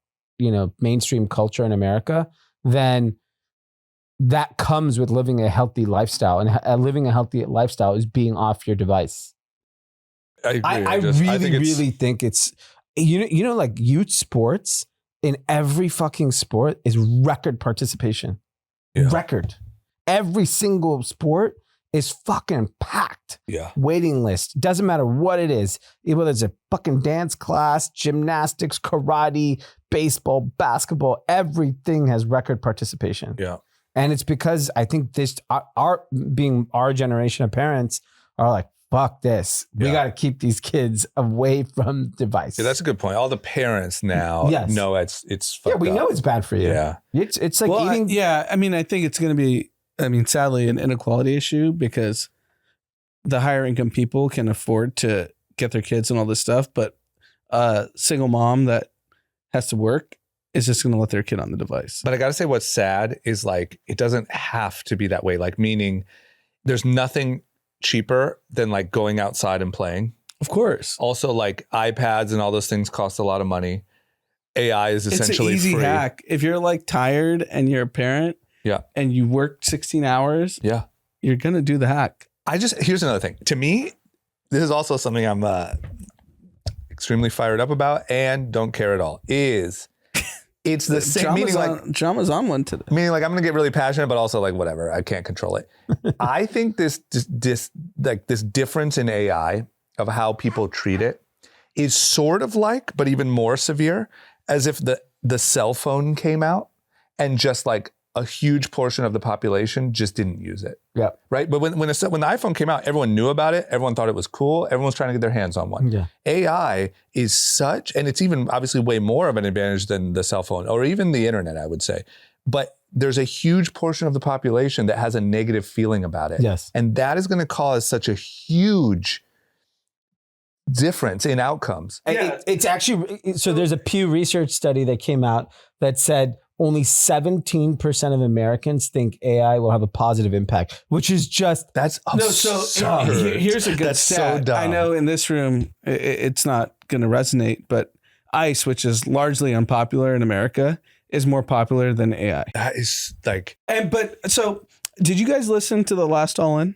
mainstream culture in America, then that comes with living a healthy lifestyle, and living a healthy lifestyle is being off your device. I agree. I really think it's, like youth sports in every fucking sport is record participation. Yeah. Record. Every single sport is fucking packed. Yeah. Waiting list. Doesn't matter what it is. Whether it's a fucking dance class, gymnastics, karate, baseball, basketball, everything has record participation. Yeah. And it's because I think our generation of parents are like, fuck this. We got to keep these kids away from devices. Yeah, that's a good point. All the parents now know it's fucked up. We know it's bad for you. Yeah. It's like eating. I think it's going to be, sadly, an inequality issue because the higher income people can afford to get their kids and all this stuff. But a single mom that has to work is just going to let their kid on the device. But I got to say what's sad is like, it doesn't have to be that way. Like, meaning there's nothing cheaper than like going outside and playing. Of course. Also, like iPads and all those things cost a lot of money. AI is essentially it's an easy free. hack. If you're like tired and you're a parent and you work 16 hours, you're going to do the hack. Here's another thing. To me, this is also something I'm extremely fired up about and don't care at all, is it's the same, meaning like drama's on one today. Meaning like I'm gonna get really passionate, but also like whatever, I can't control it. I think this difference in AI of how people treat it is sort of like, but even more severe, as if the cell phone came out and just like a huge portion of the population just didn't use it. Yeah. Right. But when the iPhone came out, everyone knew about it. Everyone thought it was cool. Everyone was trying to get their hands on one. Yeah. AI is such, and it's even obviously way more of an advantage than the cell phone or even the internet, I would say. But there's a huge portion of the population that has a negative feeling about it. Yes. And that is going to cause such a huge difference in outcomes. Yeah. It's actually, so there's a Pew Research study that came out that said only 17% of Americans think AI will have a positive impact, which is just, that's absurd. Here's a good that's stat. So dumb. I know in this room, it's not going to resonate, but ICE, which is largely unpopular in America, is more popular than AI. That is like, but Did you guys listen to the last All In?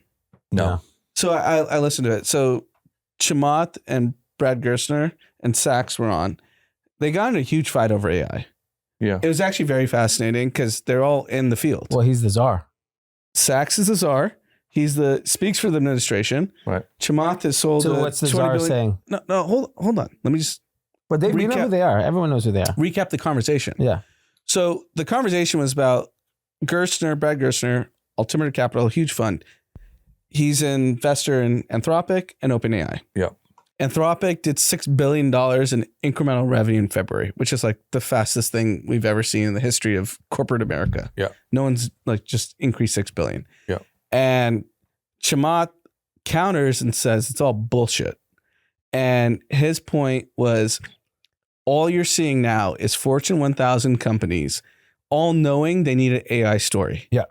No. So I listened to it. So Chamath and Brad Gerstner and Sachs were on. They got in a huge fight over AI. Yeah. It was actually very fascinating because they're all in the field. Well, he's the czar. Sachs is the czar. He's speaks for the administration. Right. Chamath has sold. So what's the czar saying? No, hold on. Let me just. But we know who they are. Everyone knows who they are. Recap the conversation. Yeah. So the conversation was about Brad Gerstner, Altimeter Capital, huge fund. He's an investor in Anthropic and OpenAI. Yeah. Anthropic did $6 billion in incremental revenue in February, which is like the fastest thing we've ever seen in the history of corporate America. Yeah. No one's like just increased $6 billion. Yeah. And Chamath counters and says it's all bullshit. And his point was, all you're seeing now is Fortune 1000 companies all knowing they need an AI story. Yeah.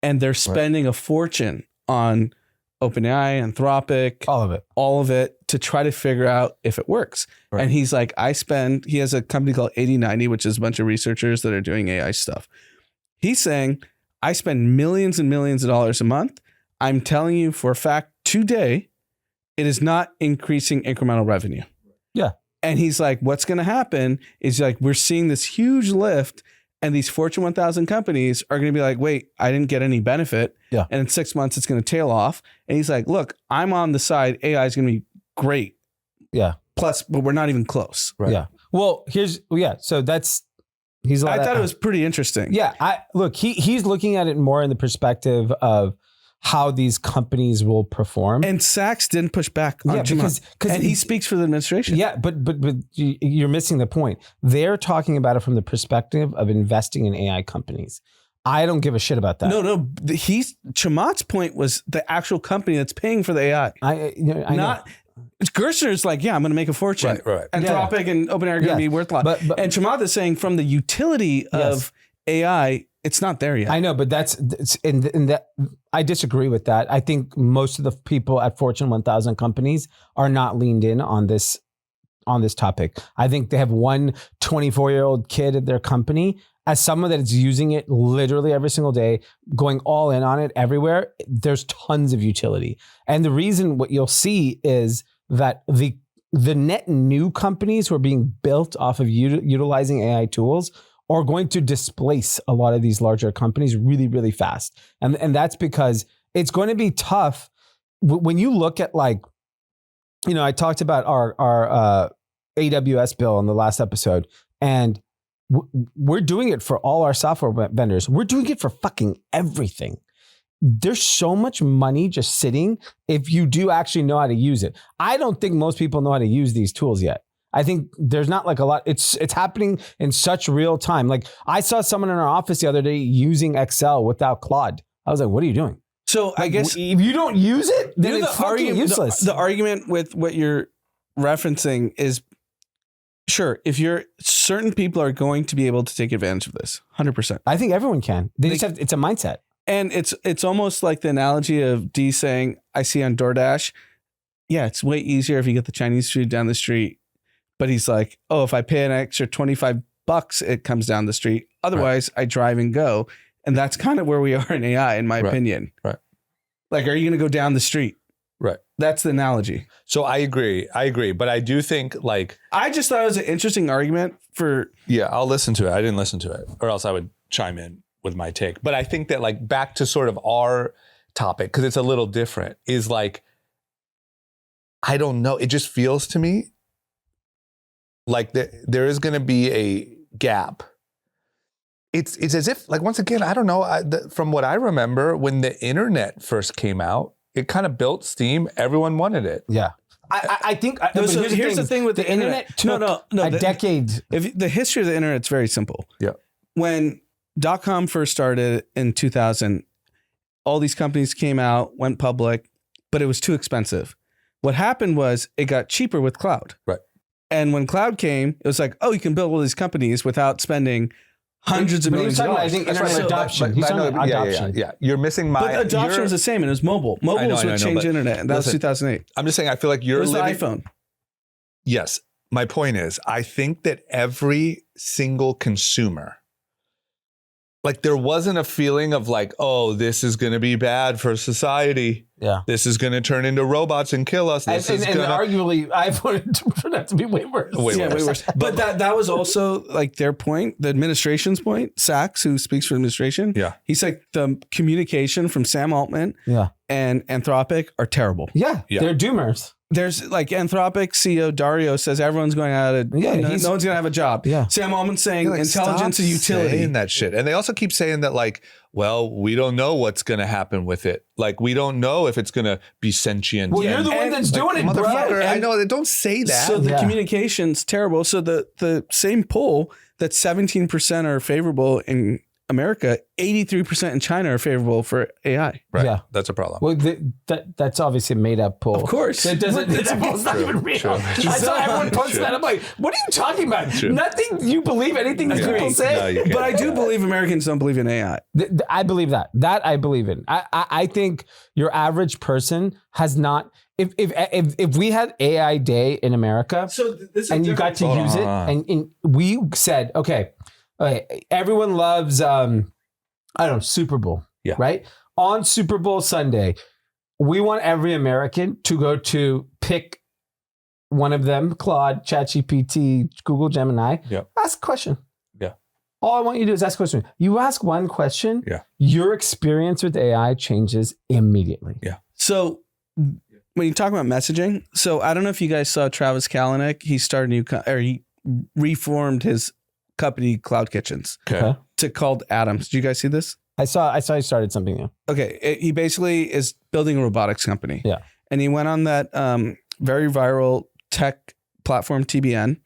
And they're spending a fortune on OpenAI, Anthropic, all of it to try to figure out if it works. Right. And he's like, he has a company called 8090, which is a bunch of researchers that are doing AI stuff. He's saying, I spend millions and millions of dollars a month. I'm telling you for a fact today, it is not increasing incremental revenue. Yeah. And he's like, what's going to happen is like, we're seeing this huge lift and these Fortune 1000 companies are going to be like, wait, I didn't get any benefit. Yeah. And in 6 months, it's going to tail off. And he's like, look, I'm on the side. AI is going to be great. Yeah. Plus, but we're not even close. Right. Yeah. Well, so that's, I thought it was pretty interesting. Yeah. He's looking at it more in the perspective of how these companies will perform. And Sachs didn't push back on because he speaks for the administration. Yeah, but you're missing the point. They're talking about it from the perspective of investing in AI companies. I don't give a shit about that. No. Chamath's point was the actual company that's paying for the AI. I know. Gerstner's like, yeah, I'm going to make a fortune. Right. Anthropic and OpenAI are going to be worth a lot. But and Chamath is saying from the utility of AI, it's not there yet. I know, but that's in that I disagree with that. I think most of the people at Fortune 1000 companies are not leaned in on this topic. I think they have one 24-year-old kid at their company. As someone that is using it literally every single day, going all in on it everywhere, there's tons of utility. And the reason what you'll see is that the net new companies who are being built off of utilizing AI tools are going to displace a lot of these larger companies really, really fast. And that's because it's going to be tough when you look at I talked about our AWS bill in the last episode, and we're doing it for all our software vendors. We're doing it for fucking everything. There's so much money just sitting if you do actually know how to use it. I don't think most people know how to use these tools yet. I think there's not like a lot. It's happening in such real time. Like I saw someone in our office the other day using Excel without Claude. I was like, what are you doing? So I guess if you don't use it, then it's fucking useless. The argument with what you're referencing is, sure, if certain people are going to be able to take advantage of this, 100%. I think everyone can. It's a mindset. And it's almost like the analogy of D saying, I see on DoorDash, yeah, it's way easier if you get the Chinese food down the street. But he's like, oh, if I pay an extra $25, it comes down the street. Otherwise, I drive and go. And that's kind of where we are in AI, in my opinion. Right. Like, are you going to go down the street? Right. That's the analogy. So I agree. But I do think I just thought it was an interesting argument for. Yeah, I'll listen to it. I didn't listen to it, or else I would chime in with my take. But I think that back to sort of our topic, because it's a little different, is I don't know. It just feels to me like there is going to be a gap. It's as if, once again, I don't know, from what I remember, when the internet first came out, it kind of built steam. Everyone wanted it. Yeah. I think here's the thing with the internet. Took a decade. If the history of the internet is very simple. Yeah. When .com first started in 2000, all these companies came out, went public, but it was too expensive. What happened was it got cheaper with cloud. Right. And when cloud came, it was like, oh, you can build all these companies without spending hundreds of millions of dollars. I think internet adoption. Yeah. You're missing But adoption was the same, and it was mobile. Mobile was what changed the internet, and that was 2008. I'm just saying, I feel like you're living. It was the iPhone. Yes. My point is, I think that every single consumer like there wasn't a feeling of like, oh, this is going to be bad for society. Yeah. This is going to turn into robots and kill us. And arguably, I've wanted for that to be way worse. Way worse. But that was also like their point, the administration's point. Sachs, who speaks for the administration, he's like the communication from Sam Altman and Anthropic are terrible. Yeah, they're doomers. There's like Anthropic CEO Dario says everyone's going out of no one's going to have a job. Yeah. Sam Altman saying like, intelligence and utility. Saying that shit. And they also keep saying that like, well, we don't know what's going to happen with it. Like, we don't know if it's going to be sentient. Well, you're the one that's doing it, bro. I know. Don't say that. So the communication's terrible. So the same poll that 17% are favorable in America, 83% in China are favorable for AI. Right. Yeah. That's a problem. Well, that's obviously a made up poll. Of course. That poll's not even real. I saw everyone post that. I'm like, what are you talking about? Nothing. You believe anything these people say? No, but I do believe Americans don't believe in AI. I believe that. That I believe in. I think your average person has not. If we had AI Day in America, and you got to use it, and we said, okay, everyone loves, Super Bowl, right? On Super Bowl Sunday, we want every American to go to pick one of them, Claude, ChatGPT, Google, Gemini, ask a question. Yeah. All I want you to do is ask a question. You ask one question, your experience with AI changes immediately. Yeah. So when you talk about messaging, so I don't know if you guys saw Travis Kalanick. He started he reformed his company Cloud Kitchens to called Atoms. Did you guys see this? I saw he started something new. Okay. He basically is building a robotics company. Yeah. And he went on that very viral tech platform TBN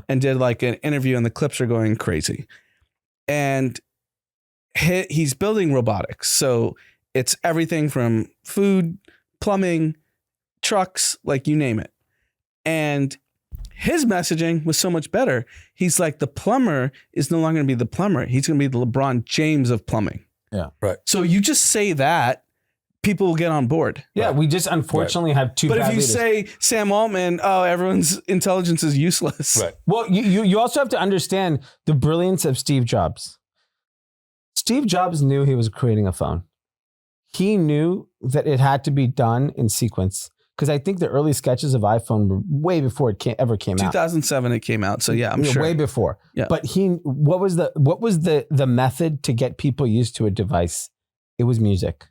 and did like an interview, and the clips are going crazy. And he's building robotics. So it's everything from food, plumbing, trucks, like you name it. And his messaging was so much better. He's like, the plumber is no longer going to be the plumber. He's going to be the LeBron James of plumbing. Yeah. Right. So you just say that, people will get on board. Yeah. We just unfortunately have two. But if you leaders. say Sam Altman, everyone's intelligence is useless. Right. Well, you also have to understand the brilliance of Steve Jobs. Steve Jobs knew he was creating a phone. He knew that it had to be done in sequence. Because I think the early sketches of iPhone were way before it ever came out. 2007 it came out. So yeah, I'm sure. Way before. Yeah. But what was the method to get people used to a device? It was music.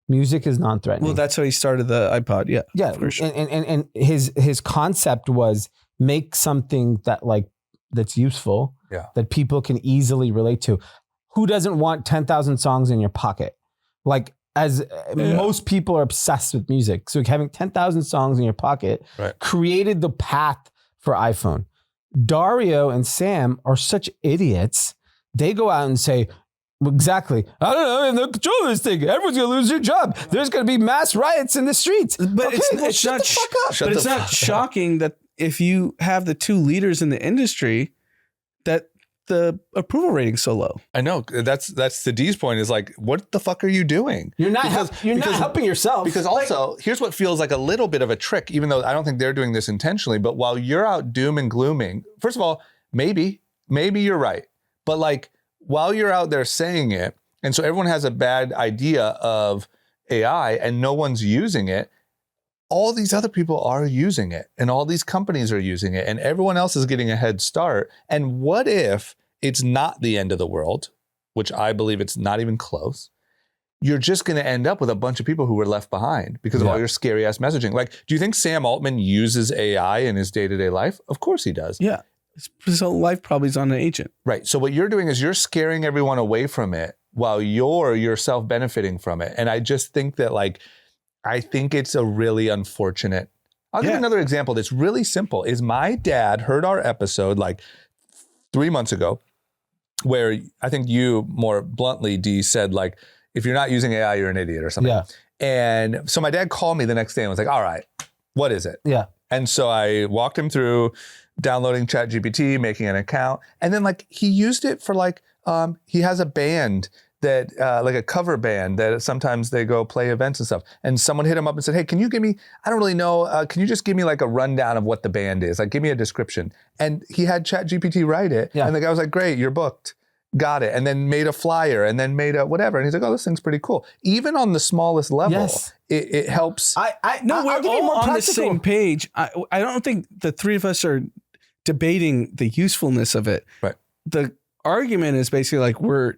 Music is non-threatening. Well, that's how he started the iPod. Yeah. Yeah. For sure. And his concept was make something that's useful, that people can easily relate to. Who doesn't want 10,000 songs in your pocket? Like, most people are obsessed with music. So having 10,000 songs in your pocket created the path for iPhone. Dario and Sam are such idiots. They go out and say, exactly, I don't know, in the control of this thing, everyone's going to lose their job. There's going to be mass riots in the streets. But it's not shocking that if you have the two leaders in the industry, that the approval rating's so low. I know. That's the D's point, is like, what the fuck are you doing? You're not helping yourself. Because also, here's what feels like a little bit of a trick, even though I don't think they're doing this intentionally, but while you're out doom and glooming, first of all, maybe you're right. But like, while you're out there saying it, and so everyone has a bad idea of AI and no one's using it, all these other people are using it, and all these companies are using it, and everyone else is getting a head start. And what if it's not the end of the world, which I believe it's not even close? You're just going to end up with a bunch of people who were left behind because of all your scary ass messaging. Like, do you think Sam Altman uses AI in his day-to-day life? Of course he does. Yeah. His whole life probably is on an agent. Right. So what you're doing is you're scaring everyone away from it while you're yourself benefiting from it. And I just think that, like, I think it's a really unfortunate. I'll give you another example that's really simple. Is my dad heard our episode like 3 months ago, where I think you more bluntly, D, said like, if you're not using AI, you're an idiot or something. Yeah. And so my dad called me the next day and was like, all right, what is it? Yeah. And so I walked him through downloading ChatGPT, making an account. And then like he used it for like, he has a band that like a cover band that sometimes they go play events and stuff. And someone hit him up and said, hey, can you give me, I don't really know, can you just give me like a rundown of what the band is? Like give me a description. And he had ChatGPT write it. Yeah. And the guy was like, great, you're booked. got it, and then made a flyer, and then made a whatever. And he's like, oh, this thing's pretty cool. Even on the smallest level, it helps. No, we're all on the same page. I don't think the three of us are debating the usefulness of it. Right. The argument is basically like we're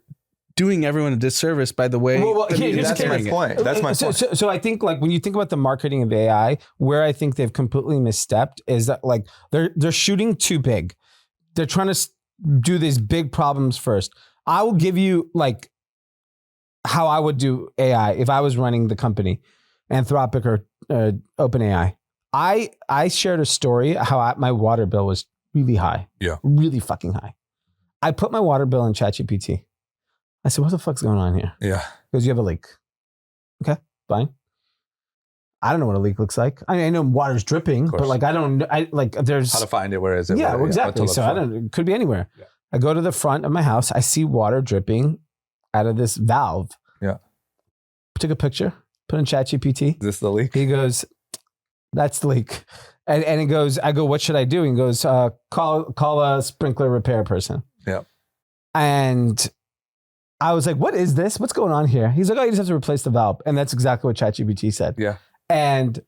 doing everyone a disservice by the way. That's my point. That's my point. So I think like when you think about the marketing of AI, where I think they've completely misstepped is that like they're shooting too big. They're trying to do these big problems first. I will give you like how I would do AI if I was running the company, Anthropic or OpenAI. I shared a story how my water bill was really high. Yeah. Really fucking high. I put my water bill in ChatGPT. I said, what the fuck's going on here? Yeah. Because you have a leak. Okay, fine. I don't know what a leak looks like. I mean, I know water's dripping, but like, there's how to find it. Where is it? Yeah, exactly. So it could be anywhere. Yeah. I go to the front of my house. I see water dripping out of this valve. Yeah. Took a picture, put in ChatGPT. Is this the leak? He goes, that's the leak. And it goes, I go, what should I do? And he goes, call a sprinkler repair person. Yeah. And I was like, what is this? What's going on here? He's like, oh, you just have to replace the valve. And that's exactly what ChatGPT said. Yeah. And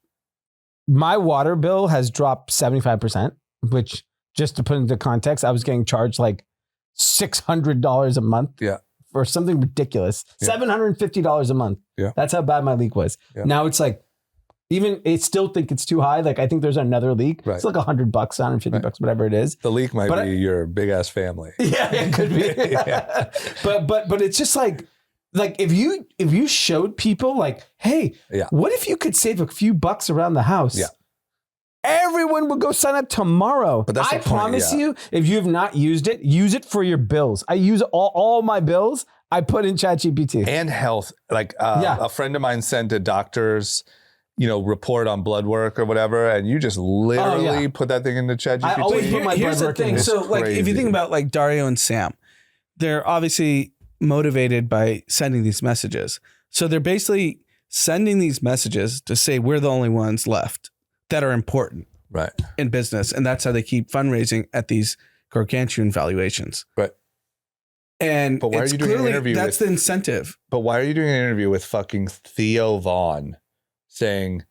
my water bill has dropped 75%, which just to put into context, I was getting charged like $600 a month for something ridiculous. $750 a month. Yeah. That's how bad my leak was. Yeah. Now it's like, even I still think it's too high. Like I think there's another leak. Right. It's like $100, $150, whatever it is. The leak might be your big ass family. Yeah, it could be. Yeah. But it's just like if you showed people like, hey, what if you could save a few bucks around the house? Yeah. Everyone would go sign up tomorrow. But that's I promise you, if you have not used it, use it for your bills. I use all my bills. I put in ChatGPT and health. Like a friend of mine sent a doctor's report on blood work or whatever, and you just literally put that thing into ChatGPT. I always put my blood work in. So like if you think about like Dario and Sam, they're obviously motivated by sending these messages. So they're basically sending these messages to say we're the only ones left that are important in business. And that's how they keep fundraising at these gargantuan valuations. Right. And but why are you doing an interview? That's the incentive. But why are you doing an interview with fucking Theo Vaughn saying,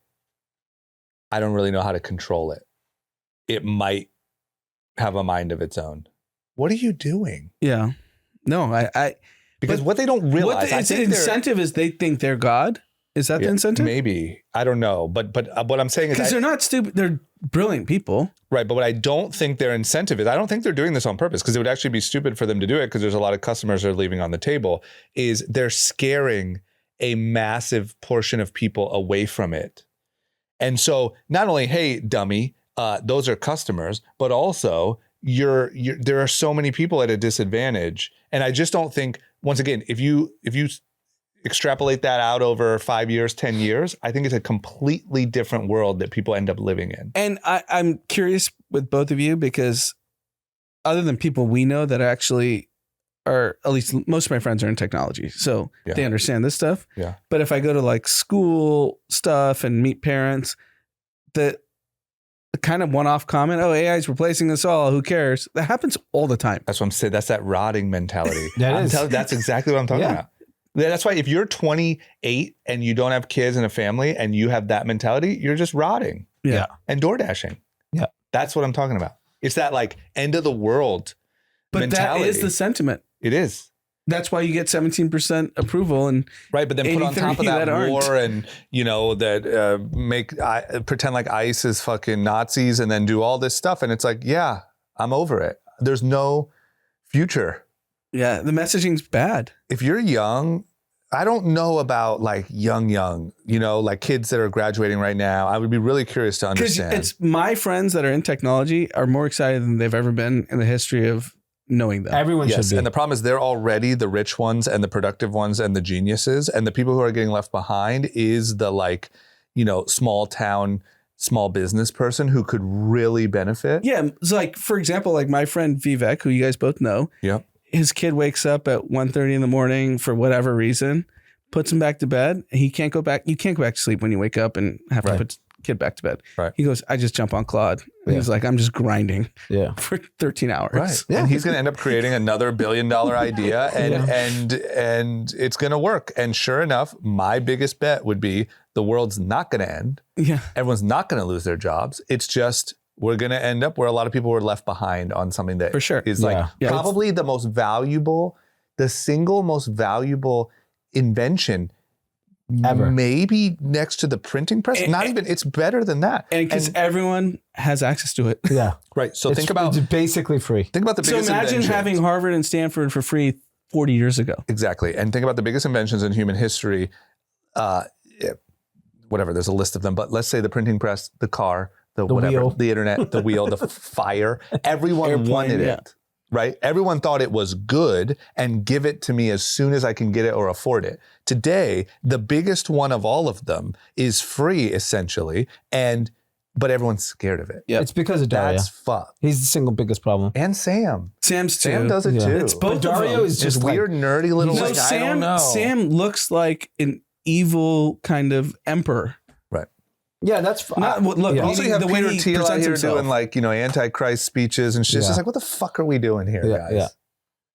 I don't really know how to control it. It might have a mind of its own. What are you doing? Yeah. No, because what they don't realize, the incentive is they think they're God. Is that the incentive? Maybe. I don't know. But what I'm saying is because they're not stupid. They're brilliant people. Right. But what I don't think their incentive is, I don't think they're doing this on purpose because it would actually be stupid for them to do it because there's a lot of customers that are leaving on the table, is they're scaring a massive portion of people away from it. And so not only, hey, dummy, those are customers, but also there are so many people at a disadvantage. And I just don't think, once again, if you extrapolate that out over 5 years, 10 years, I think it's a completely different world that people end up living in. And I'm curious with both of you because other than people we know that actually are, at least most of my friends are in technology, so they understand this stuff. Yeah. But if I go to like school stuff and meet parents, the kind of one-off comment, oh, AI is replacing us all, who cares? That happens all the time. That's what I'm saying. That's that rotting mentality. That's exactly what I'm talking about. That's why if you're 28 and you don't have kids and a family and you have that mentality, you're just rotting. Yeah. And DoorDashing. Yeah. That's what I'm talking about. It's that like end of the world mentality. That is the sentiment. It is. That's why you get 17% approval and right. But then put on top of that war and pretend like ICE is fucking Nazis and then do all this stuff. And it's like, yeah, I'm over it. There's no future. Yeah, the messaging's bad. If you're young, I don't know about like young, like kids that are graduating right now. I would be really curious to understand. It's my friends that are in technology are more excited than they've ever been in the history of knowing them. Everyone should be. And the problem is they're already the rich ones and the productive ones and the geniuses. And the people who are getting left behind is the like, small town, small business person who could really benefit. Yeah. It's like, for example, like my friend Vivek, who you guys both know. Yeah. His kid wakes up at 1:30 in the morning for whatever reason, puts him back to bed. He can't go back. You can't go back to sleep when you wake up and have to kid back to bed. Right. He goes, I just jump on Claude. And he was like, I'm just grinding for 13 hours. Right. Yeah. And he's going to end up creating another $1 billion idea and it's going to work. And sure enough, my biggest bet would be the world's not going to end. Yeah. Everyone's not going to lose their jobs. It's just, we're going to end up where a lot of people were left behind on something that for sure is probably the most valuable, the single most valuable invention ever. Maybe next to the printing press. It's better than that. And because everyone has access to it. Yeah. Right. So think about, it's basically free. Think about the biggest imagine inventions. having Harvard and Stanford for free 40 years ago. Exactly. And think about the biggest inventions in human history. Whatever, there's a list of them, but let's say the printing press, the car, the whatever, wheel. the internet, the wheel, the fire. Everyone wanted it, right? Everyone thought it was good and give it to me as soon as I can get it or afford it. Today, the biggest one of all of them is free, essentially, but everyone's scared of it. Yep. It's because of Dario. That's fucked. He's the single biggest problem. And Sam. Sam's too. Sam does it too. It's both. Dario is just weird, nerdy little. No, I don't know. Sam looks like an evil kind of emperor. Right. Yeah, that's look. Also, you have the way Peter he Thiel out presents here himself. doing Antichrist speeches and shit. It's just like, what the fuck are we doing here, guys?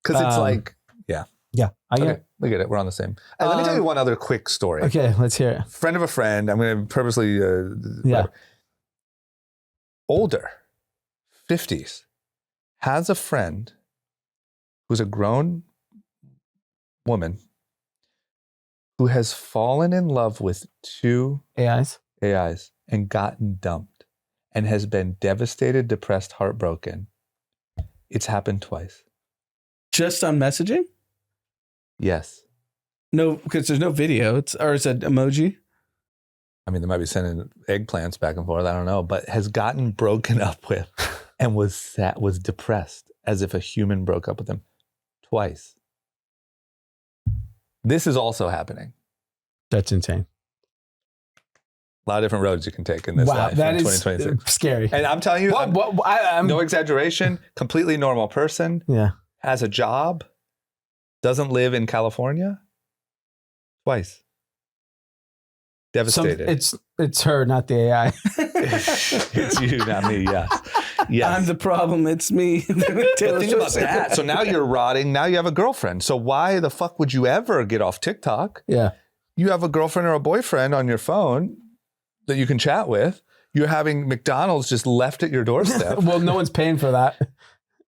Because it's like, I get okay, we get it. We're on the same. Let me tell you one other quick story. Okay, let's hear it. Friend of a friend. I'm going to purposely. Older, 50s, has a friend who's a grown woman who has fallen in love with 2 AIs and gotten dumped and has been devastated, depressed, heartbroken. It's happened twice. Just on messaging? Yes. No, because there's no video. It's an emoji. I mean, they might be sending eggplants back and forth. I don't know, but has gotten broken up with and was depressed as if a human broke up with him twice. This is also happening. That's insane. A lot of different roads you can take in this life that in is 2026. Scary. And I'm telling you, I'm no exaggeration, completely normal person, has a job, doesn't live in California, twice. Devastated. It's her, not the AI. It's you, not me. Yes. I'm the problem. It's me. Think about that. So now you're rotting. Now you have a girlfriend. So why the fuck would you ever get off TikTok? Yeah. You have a girlfriend or a boyfriend on your phone that you can chat with. You're having McDonald's just left at your doorstep. Well, no one's paying for that.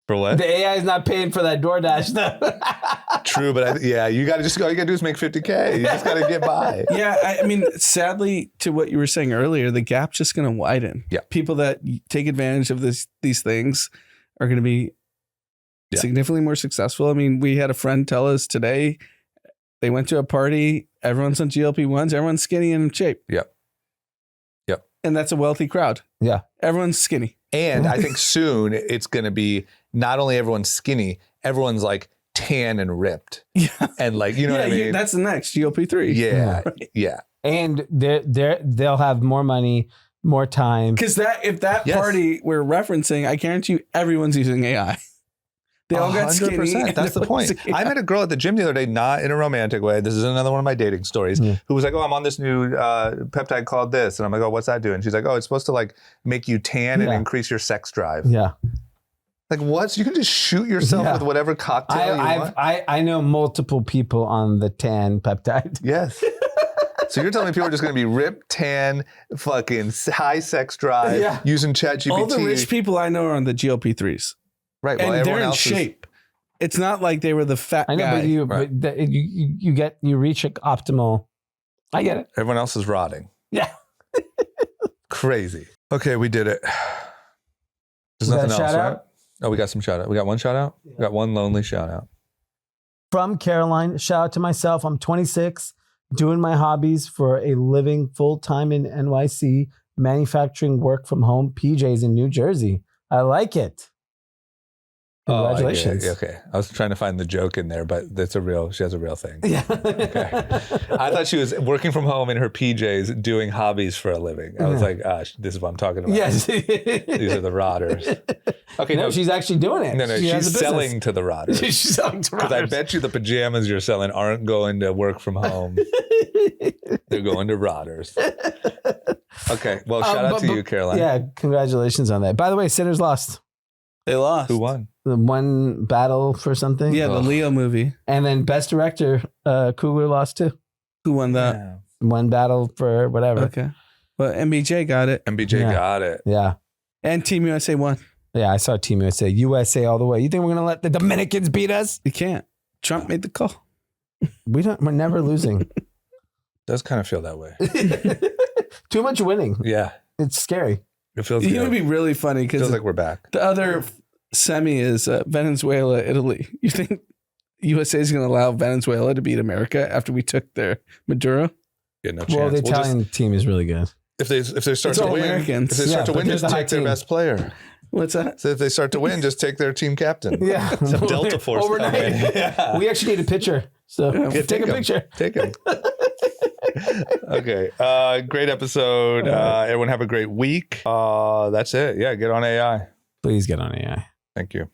For what? The AI is not paying for that DoorDash though. True, but all you got to do is make $50K. You just got to get by. Yeah, I mean, sadly, to what you were saying earlier, the gap's just going to widen. Yeah, people that take advantage of these things are going to be significantly more successful. I mean, we had a friend tell us today they went to a party. Everyone's on GLP-1s. Everyone's skinny and in shape. Yep. And that's a wealthy crowd. Yeah, everyone's skinny. And I think soon it's going to be not only everyone's skinny, everyone's like tan and ripped. Yeah. And like, you know what I mean? That's the next GLP-3. Yeah. Right. Yeah. And they'll have more money, more time. Because if that party we're referencing, I guarantee you everyone's using AI. They all got skinny. That's the point. I met a girl at the gym the other day, not in a romantic way. This is another one of my dating stories, who was like, oh, I'm on this new peptide called this. And I'm like, oh, what's that doing? She's like, oh, it's supposed to like make you tan and increase your sex drive. Yeah. Like what? So you can just shoot yourself with whatever cocktail you want? I know multiple people on the tan peptide. Yes. So you're telling me people are just going to be ripped, tan, fucking high sex drive, using ChatGPT. All the rich people I know are on the GLP-3s. Right. And they're in shape. It's not like they were the fat guy. I know, but you reach optimal. I get it. Everyone else is rotting. Yeah. Crazy. Okay, we did it. There's nothing else, right? Oh, we got some shout out. We got one shout out? Yeah. We got one lonely shout out. From Caroline, shout out to myself. I'm 26, doing my hobbies for a living full-time in NYC, manufacturing work from home, PJs in New Jersey. I like it. Congratulations. Okay. I was trying to find the joke in there, but she has a real thing. Yeah. Okay. I thought she was working from home in her PJs doing hobbies for a living. I was like, this is what I'm talking about. Yes. These are the rotters. Okay. No, she's actually doing it. No, she's selling to the rotters. She's selling to rotters. Because I bet you the pajamas you're selling aren't going to work from home. They're going to rotters. Okay. Well, shout out to you, Caroline. Yeah, congratulations on that. By the way, Sinners lost. They lost. Who won? The one battle for something. Yeah, the Leo movie. And then Best Director, Coogler lost too. Who won that? Yeah. One battle for whatever. Okay. Well, MBJ got it. MBJ got it. Yeah. And Team USA won. Yeah, I saw Team USA. USA all the way. You think we're going to let the Dominicans beat us? You can't. Trump made the call. We're never losing. Does kind of feel that way. Too much winning. Yeah. It's scary. It feels It good. would be really funny Feels because like we're back. the other semi is Venezuela, Italy. You think USA is going to allow Venezuela to beat America after we took their Maduro? Yeah, no chance. Well, the Italian team is really good. If they start It's to all win, Americans. if they start to win, just take their best player. What's that? So if they start to win, just take their team captain. Yeah. Some Delta Force Overnight. yeah. We actually need a picture. So take a picture. Take him. Okay. Great episode. Everyone have a great week. That's it. Yeah. Get on AI. Please get on AI. Thank you.